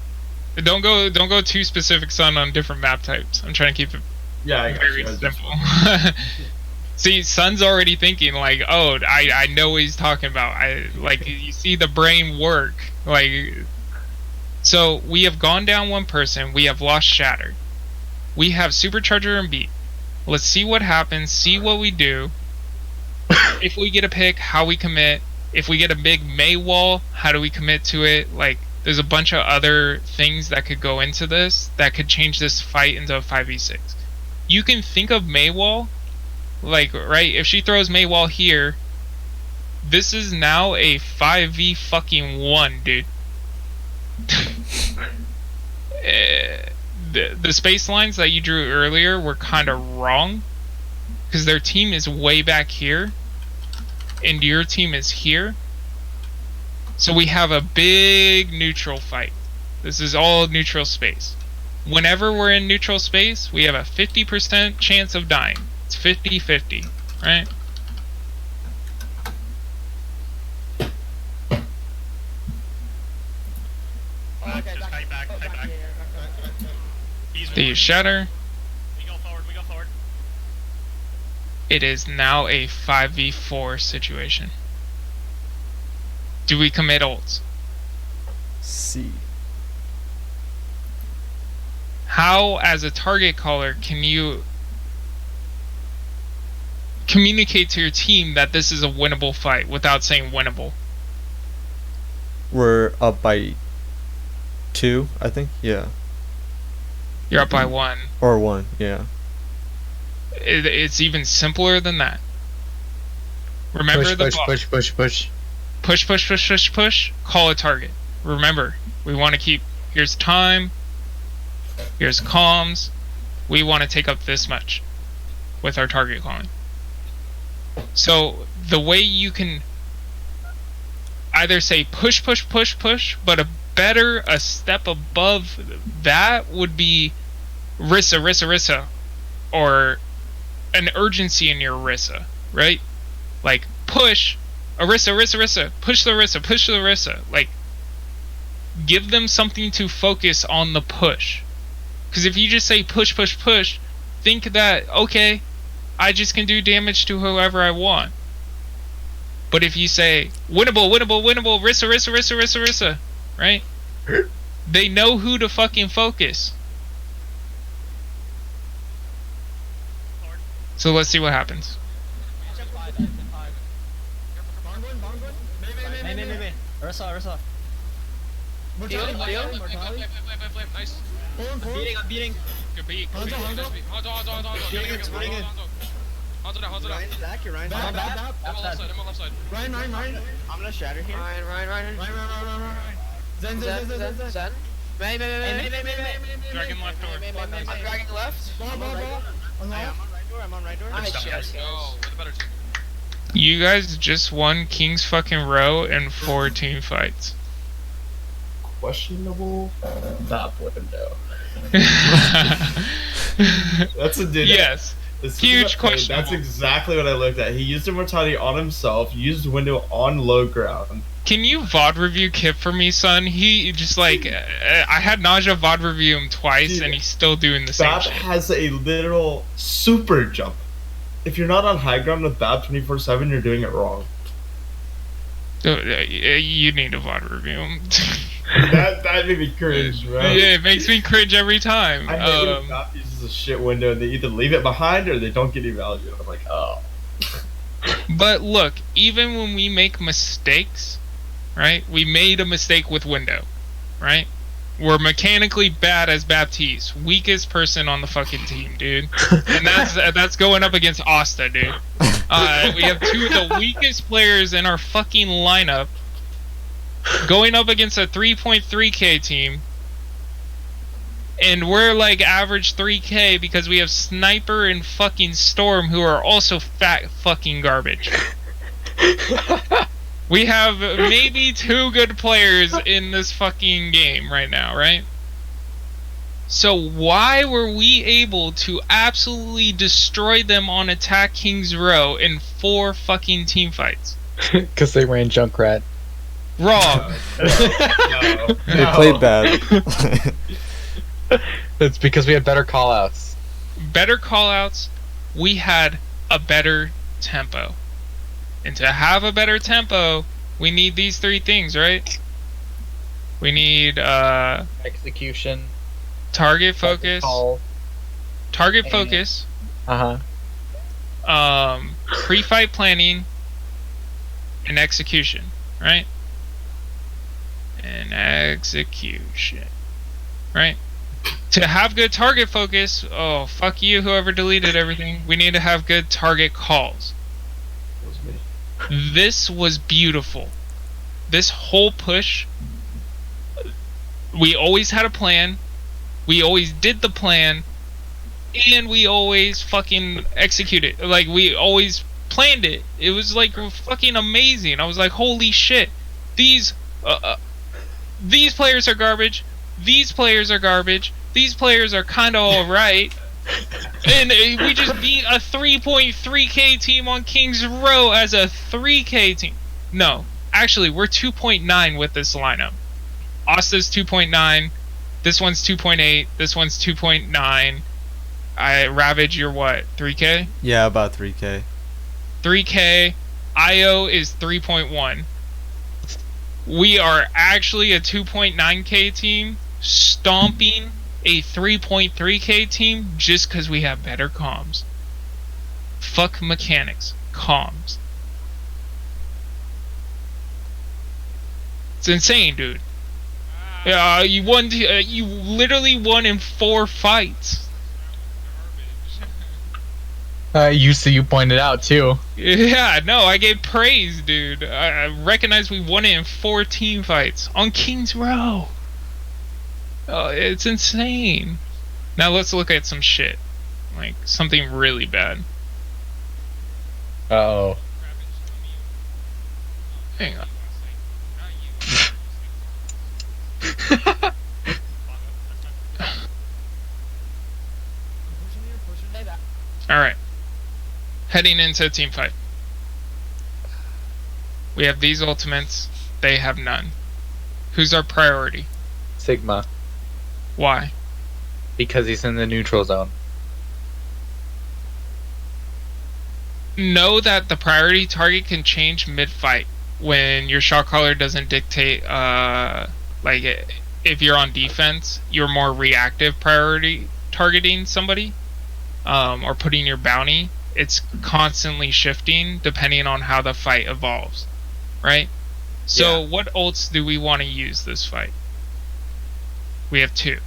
Don't go too specific, Sun, on different map types. I'm trying to keep it very simple. See, Sun's already thinking like, oh, I know what he's talking about. You see the brain work. So we have gone down one person. We have lost Shatter. We have Supercharger and Beat. Let's see what happens. See what we do. If we get a pick, how we commit. If we get a big May wall, how do we commit to it? Like, there's a bunch of other things that could go into this that could change this fight into a 5v6. You can think of May wall, like, right? If she throws May wall here, this is now a 5v fucking 1, dude. The space lines that you drew earlier were kind of wrong, because their team is way back here and your team is here, so we have a big neutral fight. This is all neutral space. Whenever we're in neutral space, we have a 50% chance of dying. It's 50-50, right? Okay, Just kite back, kite back. He's Do you one. shatter? We go forward, we go forward. It is now a 5v4 situation. Do we commit ults? C. How, as a target caller, can you communicate to your team that this is a winnable fight without saying winnable? We're up by 2, I think. Yeah. You're up by 1. Or 1. Yeah. It's even simpler than that. Remember Push, the push, block. push, push, push. Push, push, push, push, push. Call a target. Remember, we want to keep. Here's time. Here's comms. We want to take up this much with our target calling. So the way you can either say push, push, push, push, but a step above that would be Rissa, Rissa, Rissa, or an urgency in your Rissa, right? Like push, Arissa, Arissa, Arissa, push the Arissa, push the Arissa. Like, give them something to focus on the push. Because if you just say push, push, push, think that, okay, I just can do damage to whoever I want. But if you say winnable, winnable, winnable, Rissa, Rissa, Rissa, Rissa, Rissa, right? They know who to fucking focus. So let's see what happens. May. Ursa. Heal, heal. Nice. I'm beating. Good beat. Good beat. Hanzo. Hanzo down. Ryan's back, you're Ryan's Back, back. back. I'm on left side. Ryan. I'm gonna shatter here. Ryan. Zen. Zen. May. Dragon left door. I'm dragging left. Ball. I'm on right door. Nice, yes. Go. We're the better team. You guys just won King's fucking Row in 4 team fights. Questionable top window. That's a dude. Yes. This is Huge what- questionable. That's exactly what I looked at. He used immortality on himself, used window on low ground. Can you VOD review Kip for me, son? He just like I had Naja VOD review him twice, Dude, and he's still doing the same Bab shit. has a literal super jump. If you're not on high ground with Bab 24/7, you're doing it wrong. You need to VOD review him. that made me cringe, bro. Yeah, it makes me cringe every time. I hate when Bab uses a shit window and they either leave it behind or they don't get evaluated. I'm like, oh. But look, even when we make mistakes, right? We made a mistake with window, right? We're mechanically bad as Baptiste, weakest person on the fucking team, dude. And that's going up against Asta, dude. We have 2 of the weakest players in our fucking lineup going up against a 3.3k team. And we're like average 3k because we have Sniper and fucking Storm, who are also fat fucking garbage. We have maybe 2 good players in this fucking game right now, right? So why were we able to absolutely destroy them on Attack King's Row in 4 fucking team fights? Because they ran Junkrat. Wrong. No. They played bad. It's because we had better callouts. Better callouts. We had a better tempo. And to have a better tempo, we need these 3 things, right? We need Execution. target focus, Call. target and- focus, Pre-fight planning and execution, right? And execution, right? To have good target focus, oh, fuck you, whoever deleted everything. We need to have good target calls. That was me. This was beautiful. This whole push, we always had a plan. We always did the plan. And we always fucking executed. Like, we always planned it. It was, like, fucking amazing. I was like, holy shit. These players are garbage. These players are garbage. These players are kind of alright. And we just beat a 3.3k team on King's Row as a 3k team. No, actually, we're 2.9 with this lineup. Asta's 2.9. This one's 2.8. This one's 2.9. Ravage, you're what? 3k? Yeah, about 3k. 3k. IO is 3.1. We are actually a 2.9k team stomping a 3.3k team just because we have better comms. Fuck mechanics. Comms. It's insane, dude. You won. You literally won in 4 fights. You pointed out too. Yeah, no, I gave praise, dude. I recognize we won it in 4 team fights on King's Row. Oh, it's insane. Now let's look at some shit. Like, something really bad. Uh-oh. Hang on. Alright. Heading into team fight. We have these ultimates. They have none. Who's our priority? Sigma. Why? Because he's in the neutral zone. Know that the priority target can change mid-fight when your shot caller doesn't dictate, like, if you're on defense, you're more reactive priority targeting somebody, or putting your bounty. It's constantly shifting depending on how the fight evolves, right? So Yeah. what ults do we want to use this fight? We have 2.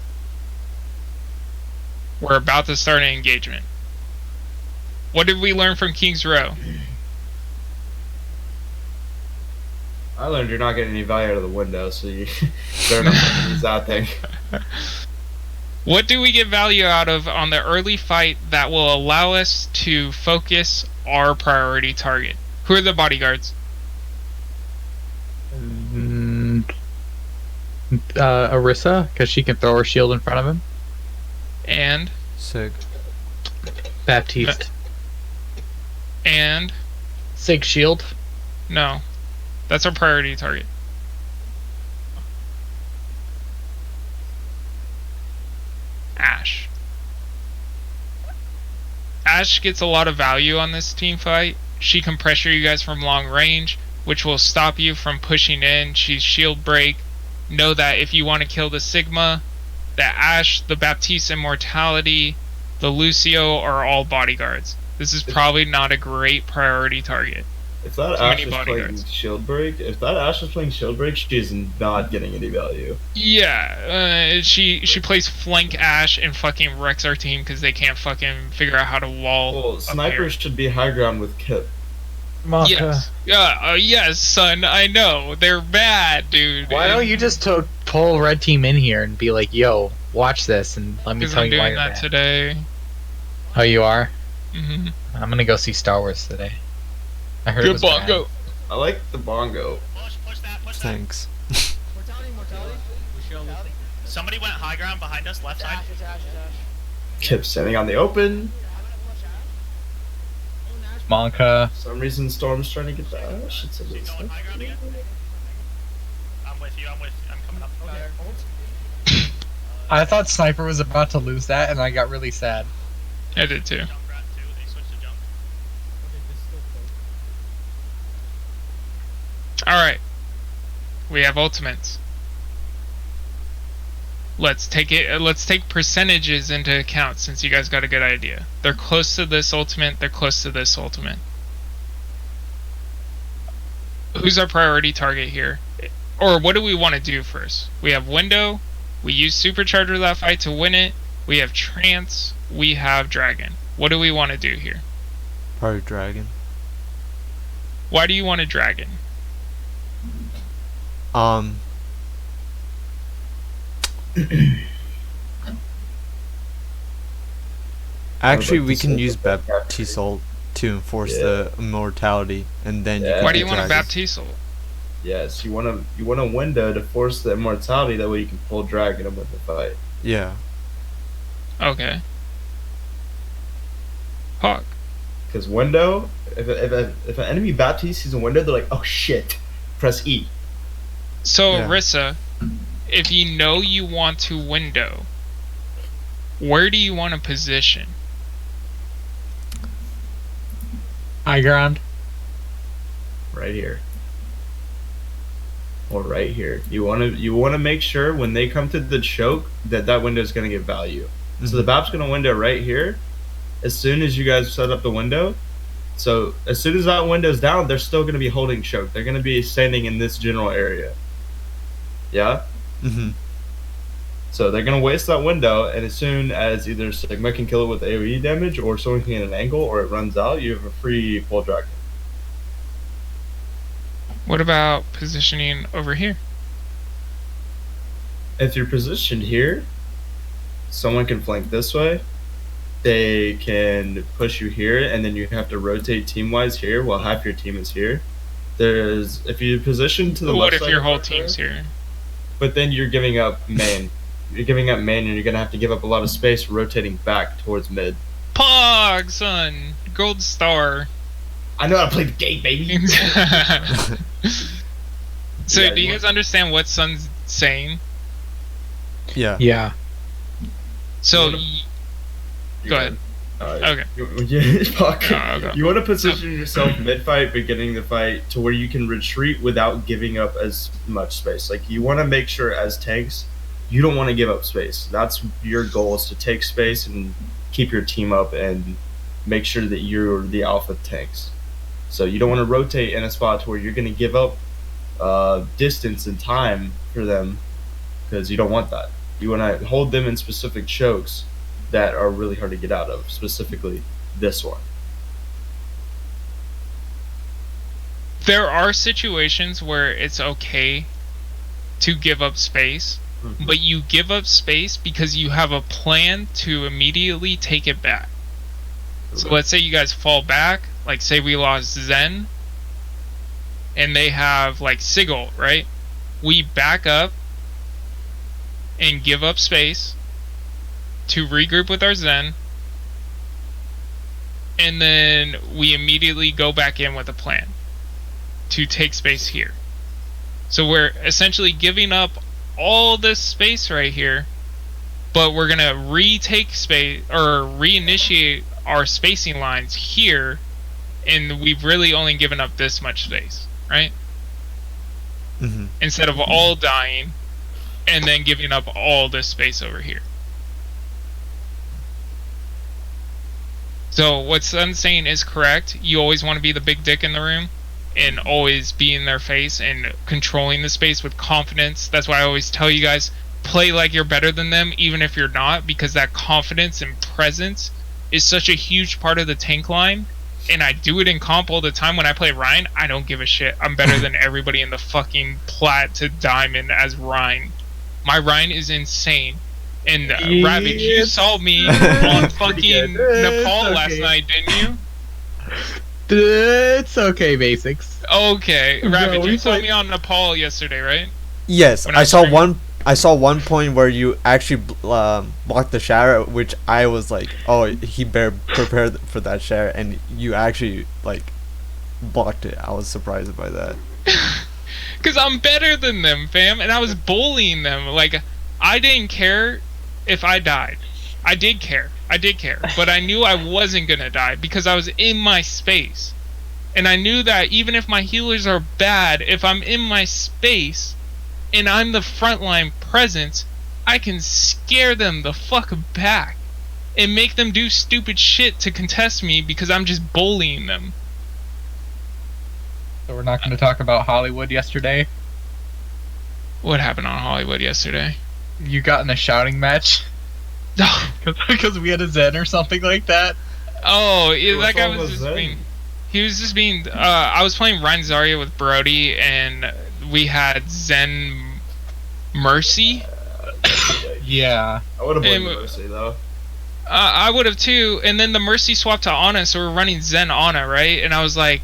We're about to start an engagement. What did we learn from King's Row? I learned you're not getting any value out of the window, so you better not use that thing. What do we get value out of on the early fight that will allow us to focus our priority target? Who are the bodyguards? Orisa, because she can throw her shield in front of him. And Sig. Baptiste. and Sig shield. no, that's our priority target. Ashe. Ashe gets a lot of value on this team fight. She can pressure you guys from long range, which will stop you from pushing in. She's shield break. Know that if you want to kill the Sigma, the Ashe, the Baptiste Immortality, the Lucio are all bodyguards. This is probably not a great priority target. If that Too Ashe many is playing bodyguards. shield break, she is not getting any value. Yeah, she plays flank Ashe and fucking wrecks our team because they can't fucking figure out how to wall. Well, up snipers should be high ground with Kip. Maka. Yes. Yeah, yes, son, I know. They're bad, dude. Why don't you just pull red team in here and be like, yo, watch this and let me Because tell I'm you why doing you're that bad. today. Oh, you are? hmm I'm gonna go see Star Wars today. I heard it Good was bad. bongo. I like the bongo. Push that, push that. Thanks. Mortality. Somebody went high ground behind us, left side. It's Ash. Kip standing on the open. Monka. For some reason, Storm's trying to get the Ashe. It's a Keep little going high ground again. I'm with you, I'm coming up. Okay. I thought Sniper was about to lose that, and I got really sad. I did too. Junk rat too, they switched to junk. Okay, this is still close. Alright. We have ultimates. Let's take percentages into account since you guys got a good idea. They're close to this ultimate, they're close to this ultimate. Who's our priority target here? Or what do we want to do first? We have window, we use supercharger that fight to win it, we have trance, we have dragon. What do we want to do here? Probably dragon. Why do you want a dragon? Actually, like we to can say use that Baptiste ult to enforce the immortality, and then Yeah. you Why can do you want a dragon. Baptiste ult? Yes, you want a window to force the immortality. That way you can pull dragon and win the fight. Yeah. Okay. Hawk. Because window, if an enemy Baptiste sees a window, they're like, oh shit, press E. So, Yeah. Rissa, if you know you want to window, where do you want to position? High ground. Right here. Or right here. You want to make sure when they come to the choke that window is going to get value. So the BAP's going to window right here. As soon as you guys set up the window, so as soon as that window's down, they're still going to be holding choke. They're going to be standing in this general area. Yeah? Mm-hmm. So they're going to waste that window, and as soon as either Sigma can kill it with AoE damage, or someone can get an angle, or it runs out, you have a free pull dragon. What about positioning over here? If you're positioned here, someone can flank this way. They can push you here, and then you have to rotate team-wise here while half your team is here. If you position to the What left if side your of whole the team's perimeter, here? but then you're giving up main. You're giving up main, and you're gonna have to give up a lot of space rotating back towards mid. Pog, son! Gold star. I know how to play the game, baby. So, Yeah, do you you guys understand what Sun's saying? Yeah. Yeah. So, You go ahead. Okay. Fuck. No, go. You want to position yourself mid-fight, beginning the fight, to where you can retreat without giving up as much space. Like, you want to make sure as tanks, you don't want to give up space. That's your goal, is to take space and keep your team up and make sure that you're the alpha tanks. So you don't want to rotate in a spot to where you're going to give up distance and time for them, because you don't want that. You want to hold them in specific chokes that are really hard to get out of, specifically this one. There are situations where it's okay to give up space, but you give up space because you have a plan to immediately take it back. So let's say you guys fall back, like say we lost Zen, and they have like Sigil, right? We back up and give up space to regroup with our Zen, and then we immediately go back in with a plan to take space here. So we're essentially giving up all this space right here, but we're gonna retake space or reinitiate our spacing lines here, and we've really only given up this much space, right? Mm-hmm. Instead of all dying and then giving up all this space over here. So what Sun's saying is correct. You always want to be the big dick in the room and always be in their face and controlling the space with confidence. That's why I always tell you guys, play like you're better than them even if you're not, because that confidence and presence is such a huge part of the tank line. And I do it in comp all the time. When I play Ryan, I don't give a shit. I'm better than everybody in the fucking plat to diamond as Ryan. My Ryan is insane. And Ravage, you saw me on fucking Nepal last night, didn't you? It's okay, basics. Okay, Ravage, we you saw played- me on Nepal yesterday, right? Yes, When I I saw streamed- one. I saw one point where you actually blocked the shatter, which I was like, "Oh, he better prepare for that share," and you actually like blocked it. I was surprised by that. Because I'm better than them, fam, and I was bullying them. Like, I didn't care if I died. I did care, but I knew I wasn't gonna die because I was in my space. And I knew that even if my healers are bad, if I'm in my space and I'm the frontline presence, I can scare them the fuck back and make them do stupid shit to contest me because I'm just bullying them. So we're not going to talk about Hollywood yesterday. What happened on Hollywood yesterday? You got in a shouting match because we had a Zen or something like that. Oh, yeah, What's that guy wrong was with just Zen? being. He was just being. I was playing Ryan Zarya with Brody, and we had Zen Mercy. Yeah. I would have blamed And- Mercy though. I would have too, and then the Mercy swapped to Ana, so we're running Zen Ana, right? And I was like,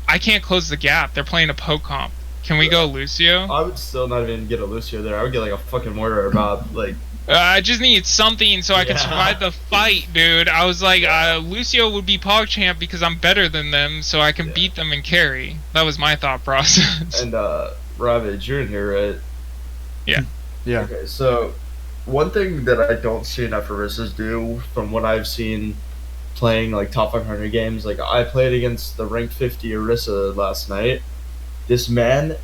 I can't close the gap. They're playing a poke comp. Can we go Lucio? I would still not even get a Lucio there. I would get like a fucking mortar about like. I just need something so I can Yeah. survive the fight, dude. I was like, Lucio would be PogChamp because I'm better than them, so I can Yeah. beat them and carry. That was my thought process. And Ravage, you're in here, right? Yeah. Okay, so one thing that I don't see enough Orisas do, from what I've seen playing like top 500 games, like I played against the ranked 50 Orisa last night. This man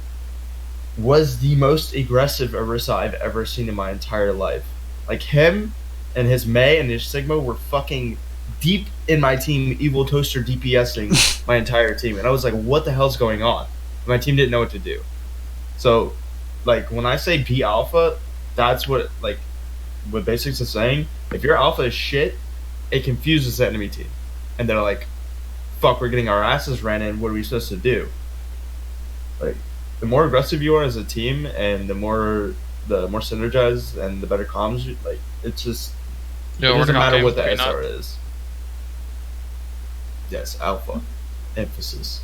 was the most aggressive Orisa I've ever seen in my entire life. Like him and his Mei and his Sigma were fucking deep in my team, Evil Toaster DPSing my entire team. And I was like, what the hell's going on? My team didn't know what to do. So, like, when I say be alpha, that's what Basics is saying. If your alpha is shit, it confuses the enemy team. And they're like, fuck, we're getting our asses ran in, what are we supposed to do? Like, the more aggressive you are as a team, and the more synergized and the better comms, like, it's just, it doesn't matter what the SR is. Yes, alpha. Emphasis.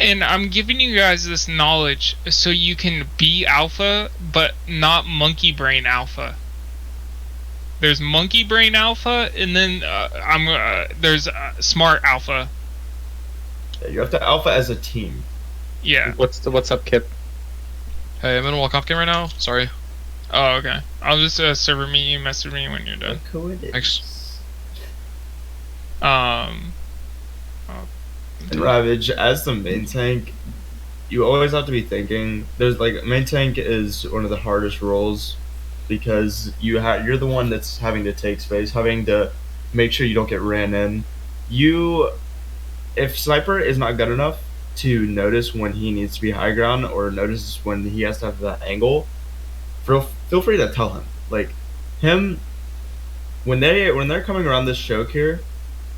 And I'm giving you guys this knowledge so you can be alpha, but not monkey brain alpha. There's monkey brain alpha, and then there's smart alpha. Yeah, you have to alpha as a team. Yeah. What's up, Kip? Hey, I'm in a walk-off game right now. Sorry. Oh, okay. I'll just server me. You message me when you're done. Thanks. And Ravage, as the main tank, you always have to be thinking. There's like main tank is one of the hardest roles because you're the one that's having to take space, having to make sure you don't get ran in. If sniper is not good enough to notice when he needs to be high ground or notice when he has to have that angle, feel free to tell him. Like him, when they're coming around this choke here,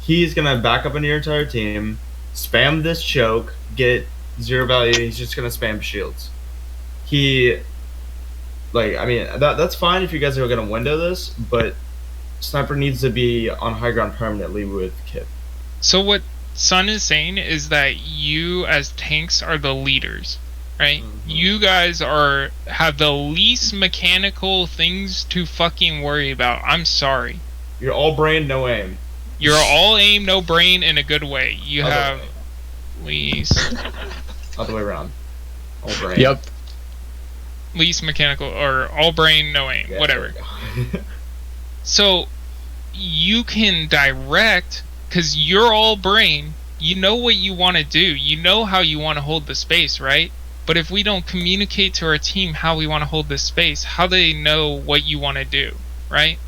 he's gonna back up into your entire team, spam this choke, get 0 value. He's just gonna spam shields. That's fine if you guys are gonna window this, but sniper needs to be on high ground permanently with Kip. So what Sun is saying is that you as tanks are the leaders, right? Mm-hmm. You guys have the least mechanical things to fucking worry about. I'm sorry. You're all brain, no aim. You're all aim, no brain in a good way. You Other have way. least Other way around. All brain. Yep. least mechanical or all brain, no aim, Yeah, whatever. there we go. So you can direct because you're all brain. You know what you want to do. You know how you want to hold the space, right? But if we don't communicate to our team how we want to hold this space, how do they know what you want to do, right?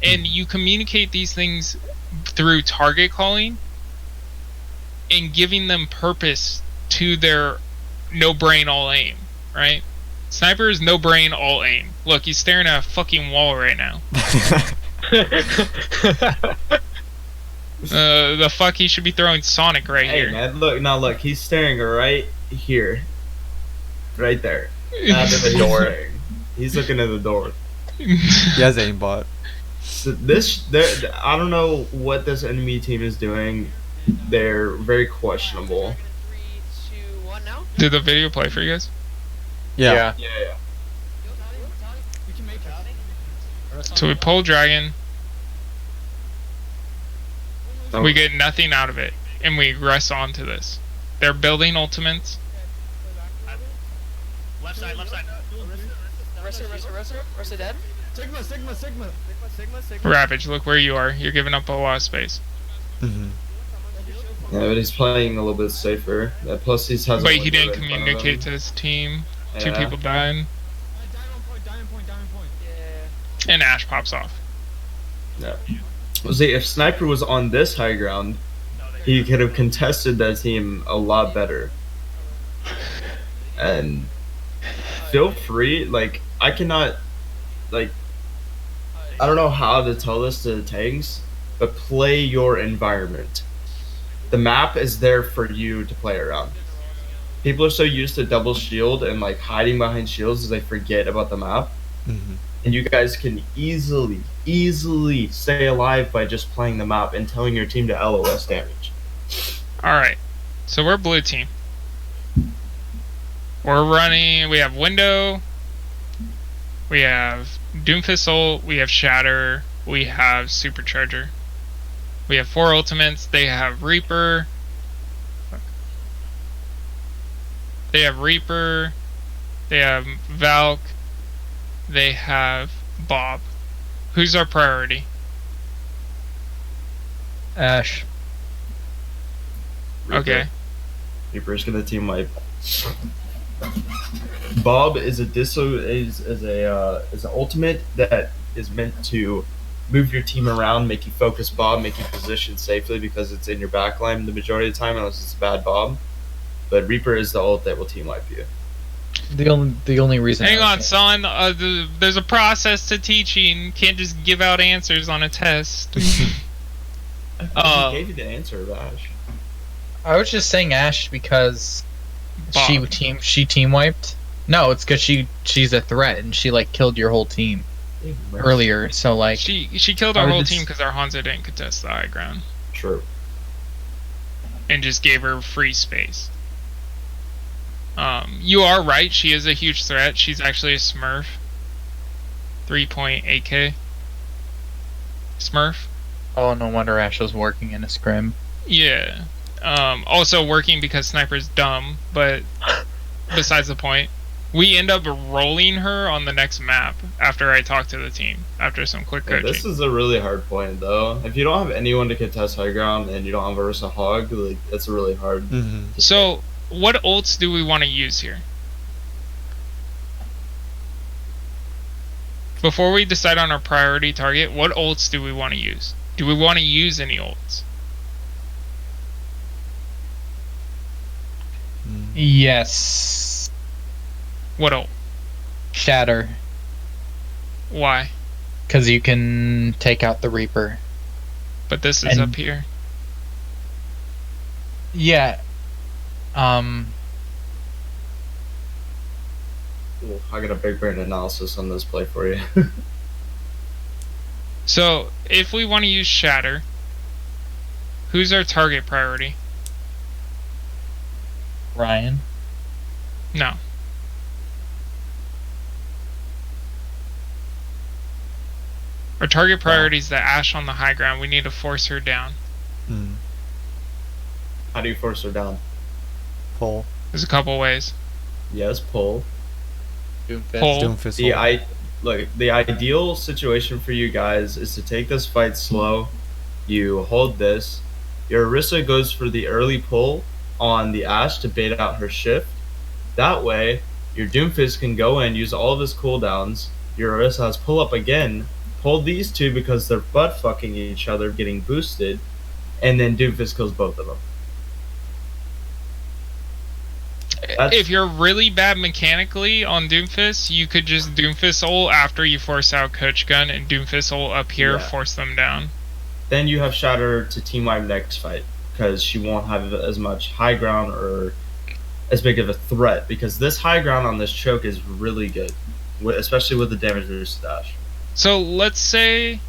And you communicate these things through target calling and giving them purpose to their no brain all aim, right? Sniper is no brain all aim. Look, he's staring at a fucking wall right now. The fuck, he should be throwing Sonic right Hey here. man, look, he's staring right here. Right there. That's the door. He's looking at the door. He has aimbot. So I don't know what this enemy team is doing. They're very questionable. 3, 2, 1 now. Did the video play for you guys? Yeah. Yeah. We can make it. So we pull Dragon, Oh. we get nothing out of it, and we regress onto this. They're building ultimates. Left side, left side. Rest dead. Sigma. Ravage, look where you are. You're giving up a lot of space. Hmm. Yeah, but he's playing a little bit safer. Plus, he's has. But he didn't communicate to his team. Two people died. Die on point. and Ash pops off. Yeah. See, if Sniper was on this high ground, he could have contested that team a lot better. And feel free, like, I cannot, like, I don't know how to tell this to the tanks, but play your environment. The map is there for you to play around. People are so used to double shield and like hiding behind shields as they forget about the map. Mm-hmm. And you guys can easily stay alive by just playing the map and telling your team to LOS damage. Alright, so we're blue team. We're running, we have Window, we have Doomfist ult, we have Shatter, we have Supercharger. We have 4 ultimates, they have Reaper. They have Reaper, they have Valk, they have Bob. Who's our priority? Ash. Okay. Reaper's gonna team wipe. Bob is is an ultimate that is meant to move your team around, make you focus Bob, make you position safely because it's in your backline the majority of the time unless it's a bad Bob. But Reaper is the ult that will team wipe you. The only reason. Hang on, son. There's a process to teaching. Can't just give out answers on a test. I gave you the answer, Ash. I was just saying Ash because Bob. she team wiped. No, it's because she's a threat and she like killed your whole team earlier. So like She killed our whole team because our Hanzo didn't contest the high ground True. and just gave her free space. You are right. She is a huge threat. She's actually a Smurf. 3.8k. Smurf. Oh, no wonder Ash was working in a scrim. Yeah. Also working because Sniper's dumb, but besides the point. We end up rolling her on the next map after I talk to the team, after some quick Yeah, coaching. this is a really hard point, though. If you don't have anyone to contest high ground and you don't have a Ursa Hog, like, that's really hard. Mm-hmm. So, what ults do we want to use here? Before we decide on our priority target, what ults do we want to use? Do we want to use any ults? Yes. What ult? Shatter. Why? Because you can take out the Reaper. But this is And- up here. Yeah. Ooh, I got a big brain analysis on this play for you. So, if we want to use Shatter, who's our target priority? Ryan. No. Our target priority is the Ashe on the high ground. We need to force her down. Mm. How do you force her down? Pull. There's a couple ways. Yes, pull. Pull. Doomfist. The ideal situation for you guys is to take this fight slow. You hold this. Your Orisa goes for the early pull on the Ashe to bait out her shift. That way, your Doomfist can go in, use all of his cooldowns. Your Orisa has pull up again. Pull these two because they're butt fucking each other, getting boosted, and then Doomfist kills both of them. If you're really bad mechanically on Doomfist, you could just Doomfist ult after you force out Coach Gun and Doomfist ult up here, Yeah. force them down. Then you have Shatter to team wipe next fight because she won't have as much high ground or as big of a threat because this high ground on this choke is really good, especially with the damage reduced dash. So let's say,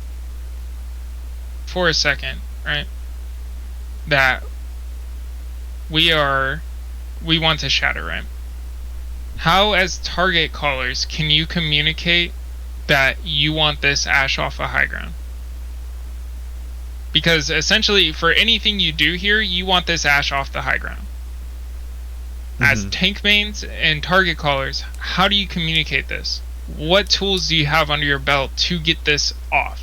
for a second, right, that we want to Shatter, right? How, as target callers, can you communicate that you want this Ashe off a high ground? Because essentially, for anything you do here, you want this Ashe off the high ground. As Mhm. tank mains and target callers, how do you communicate this? What tools do you have under your belt to get this off?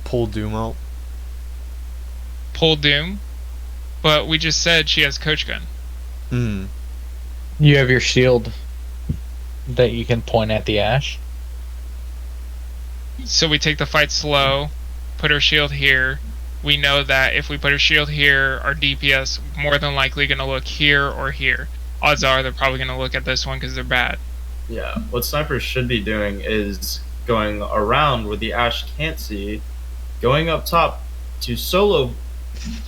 Pull Doom out. Pull Doom, but we just said she has Coach Gun. Mm. You have your shield. that you can point at the Ash. So we take the fight slow, put our shield here. We know that if we put our shield here, our DPS more than likely going to look here or here. Odds are they're probably going to look at this one because they're bad. Yeah, what snipers should be doing is going around where the Ash can't see, going up top to solo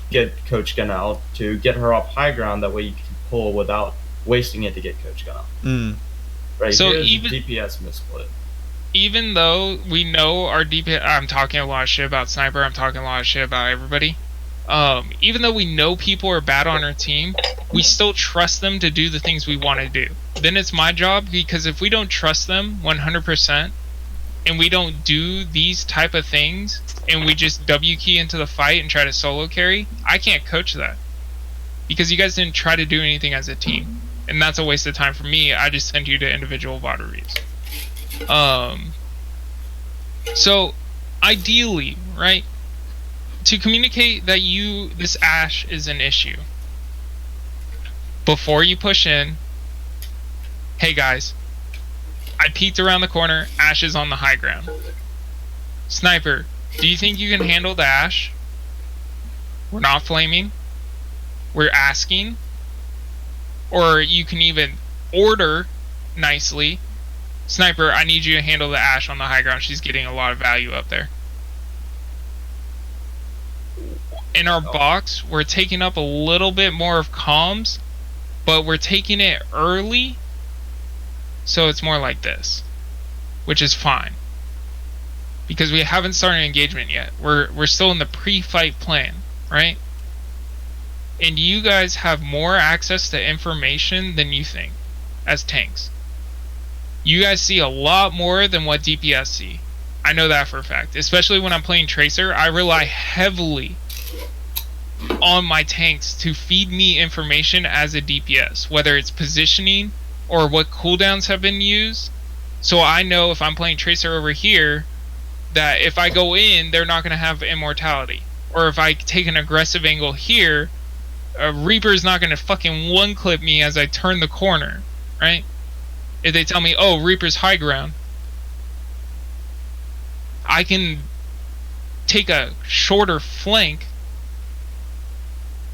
get Coach Gun out, to get her off high ground, that way you can pull without wasting it to get Coach Gun out. Right, So here's even- DPS missplit. Even though we know our DPS, I'm talking a lot of shit about Sniper, I'm talking a lot of shit about everybody. Even though we know people are bad on our team, we still trust them to do the things we want to do. Then it's my job, because if we don't trust them 100%, and we don't do these type of things, and we just W key into the fight and try to solo carry, I can't coach that. Because you guys didn't try to do anything as a team. And that's a waste of time for me. I just send you to individual VOD reviews. So ideally, right, to communicate that this Ash is an issue, before you push in, hey guys, I peeked around the corner, Ash is on the high ground. Sniper, do you think you can handle the Ash? We're not flaming, we're asking, or you can even order nicely, Sniper, I need you to handle the Ash on the high ground. She's getting a lot of value up there. In our box, we're taking up a little bit more of comms, but we're taking it early, so it's more like this, which is fine. Because we haven't started engagement yet. We're still in the pre-fight plan, right? And you guys have more access to information than you think, as tanks. You guys see a lot more than what DPS see. I know that for a fact. Especially when I'm playing Tracer, I rely heavily on my tanks to feed me information as a DPS, whether it's positioning or what cooldowns have been used. So I know if I'm playing Tracer over here, that if I go in, they're not going to have immortality. Or if I take an aggressive angle here, a Reaper's not going to fucking one-clip me as I turn the corner, right? If they tell me, oh, Reaper's high ground, I can take a shorter flank,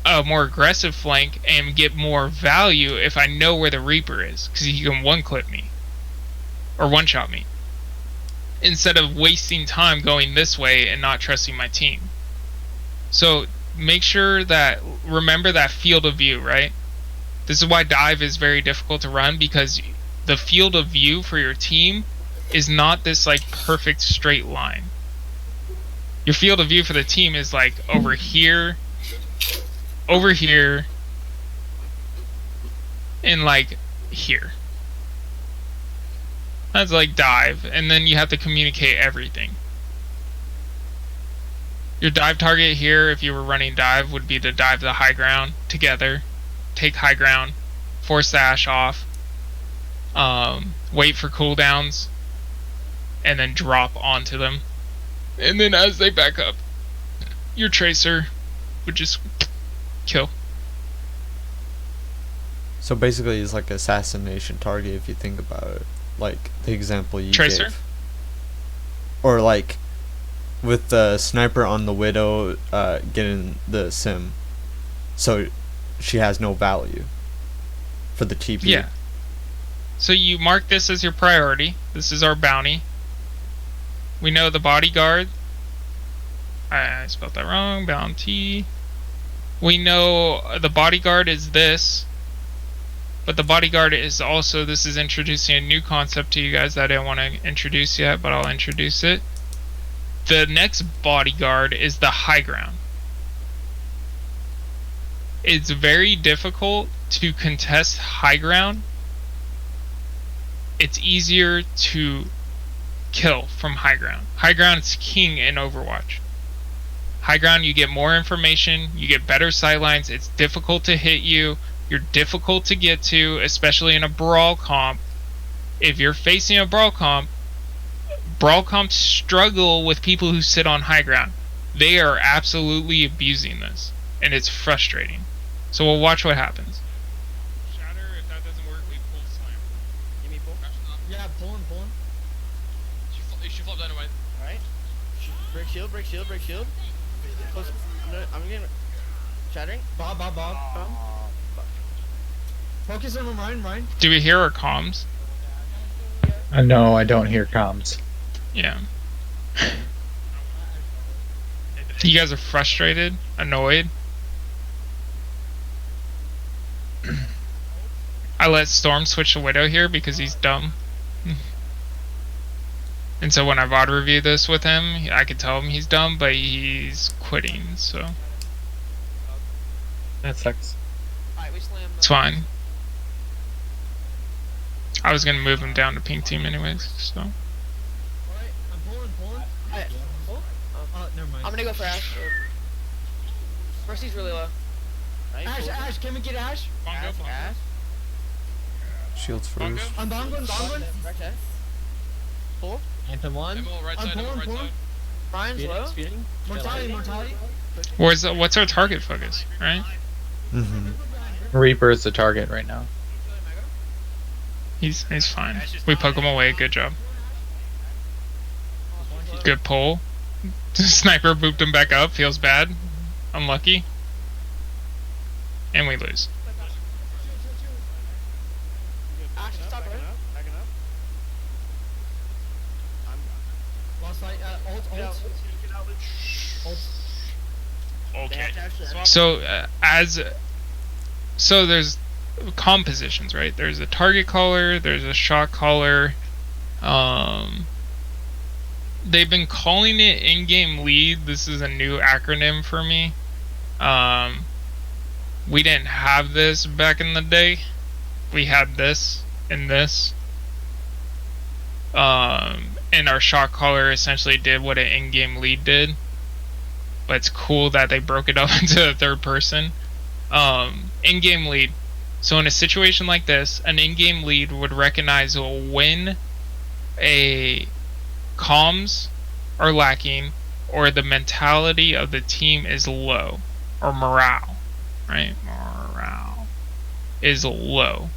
a more aggressive flank, and get more value if I know where the Reaper is, because he can one-clip me, or one-shot me, instead of wasting time going this way and not trusting my team. So make sure that, remember that field of view, right? This is why dive is very difficult to run, because the field of view for your team is not this like perfect straight line. Your field of view for the team is like over here, and like here. That's like dive, and then you have to communicate everything. Your dive target here, if you were running dive, would be to dive the high ground together, take high ground, force the Ash off, wait for cooldowns, and then drop onto them. And then as they back up, your Tracer would just kill. So basically it's like assassination target if you think about it. Like the example you Tracer? gave. Or like with the sniper on the Widow getting the sim. So she has no value for the TP. Yeah. So you mark this as your priority. This is our bounty. We know the bodyguard. I spelled that wrong. Bounty. We know the bodyguard is this. But the bodyguard is also, this is introducing a new concept to you guys that I didn't want to introduce yet, but I'll introduce it. The next bodyguard is the high ground. It's very difficult to contest high ground. It's easier to kill from high ground. High ground is king in Overwatch. High ground, you get more information, you get better sightlines, it's difficult to hit you, you're difficult to get to, especially in a brawl comp. If you're facing a brawl comps struggle with people who sit on high ground. They are absolutely abusing this, and it's frustrating. So we'll watch what happens. Shatter, if that doesn't work, we pull slam. Give me pull. flop dynamite. Alright. Break shield, break shield, break shield. Close. I'm getting shattering. Bob. Focus on Ryan. Do we hear our comms? No, I don't hear comms. Yeah. You guys are frustrated, annoyed. I let Storm switch to Widow here because he's dumb. And so when I VOD review this with him, I could tell him he's dumb, but he's quitting, so That sucks. Alright, we slam. it's fine. I was gonna move him down to pink team anyways, so. Alright, I'm pulling. Alright, Oh, never mind. I'm gonna go for Ash. Mercy's really low. Right. Ash, can we get Ash? Ash. Shields Bongo. first. I'm bongoing. Right there. Pull. Anthem 1. Emerald right I'm side, Emerald right pulling. side. Ryan's low. Speeding. Mortality. What's our target focus, right? Mm-hmm. Reaper is the target right now. He's fine. We poke him away, good job. Good pull. Sniper booped him back up, feels bad. Unlucky. And we lose. Ash, stop right. Backing up. Lost sight. Ult. Okay. Swap. So there's compositions, right? There's a target caller, there's a shot caller. They've been calling it in-game lead. This is a new acronym for me. We didn't have this back in the day. We had this and this. And our shot caller essentially did what an in-game lead did. But it's cool that they broke it up into a third person. In-game lead. So in a situation like this, an in-game lead would recognize when a comms are lacking or the mentality of the team is low, or morale, right? Morale is low.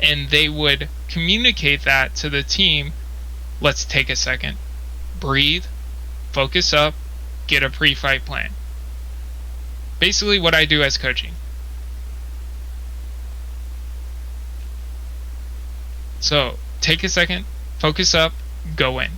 And they would communicate that to the team. Let's take a second, breathe, focus up, get a pre-fight plan. Basically what I do as coaching. So, take a second, focus up, go in.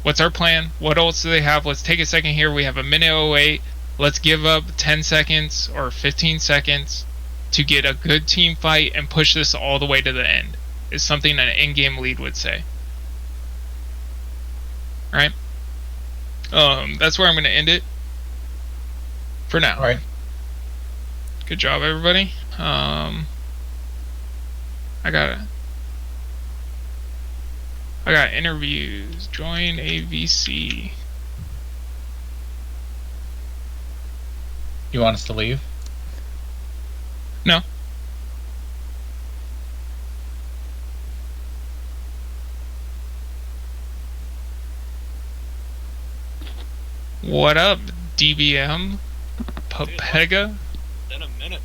What's our plan? What ults do they have? Let's take a second here. We have a minute 08. Let's give up 10 seconds or 15 seconds to get a good team fight and push this all the way to the end. Is something an in-game lead would say. Alright? That's where I'm going to end it. For now. All right. Good job, everybody. I got interviews. Join AVC. You want us to leave? No. What up, DBM? Papega? Been a minute,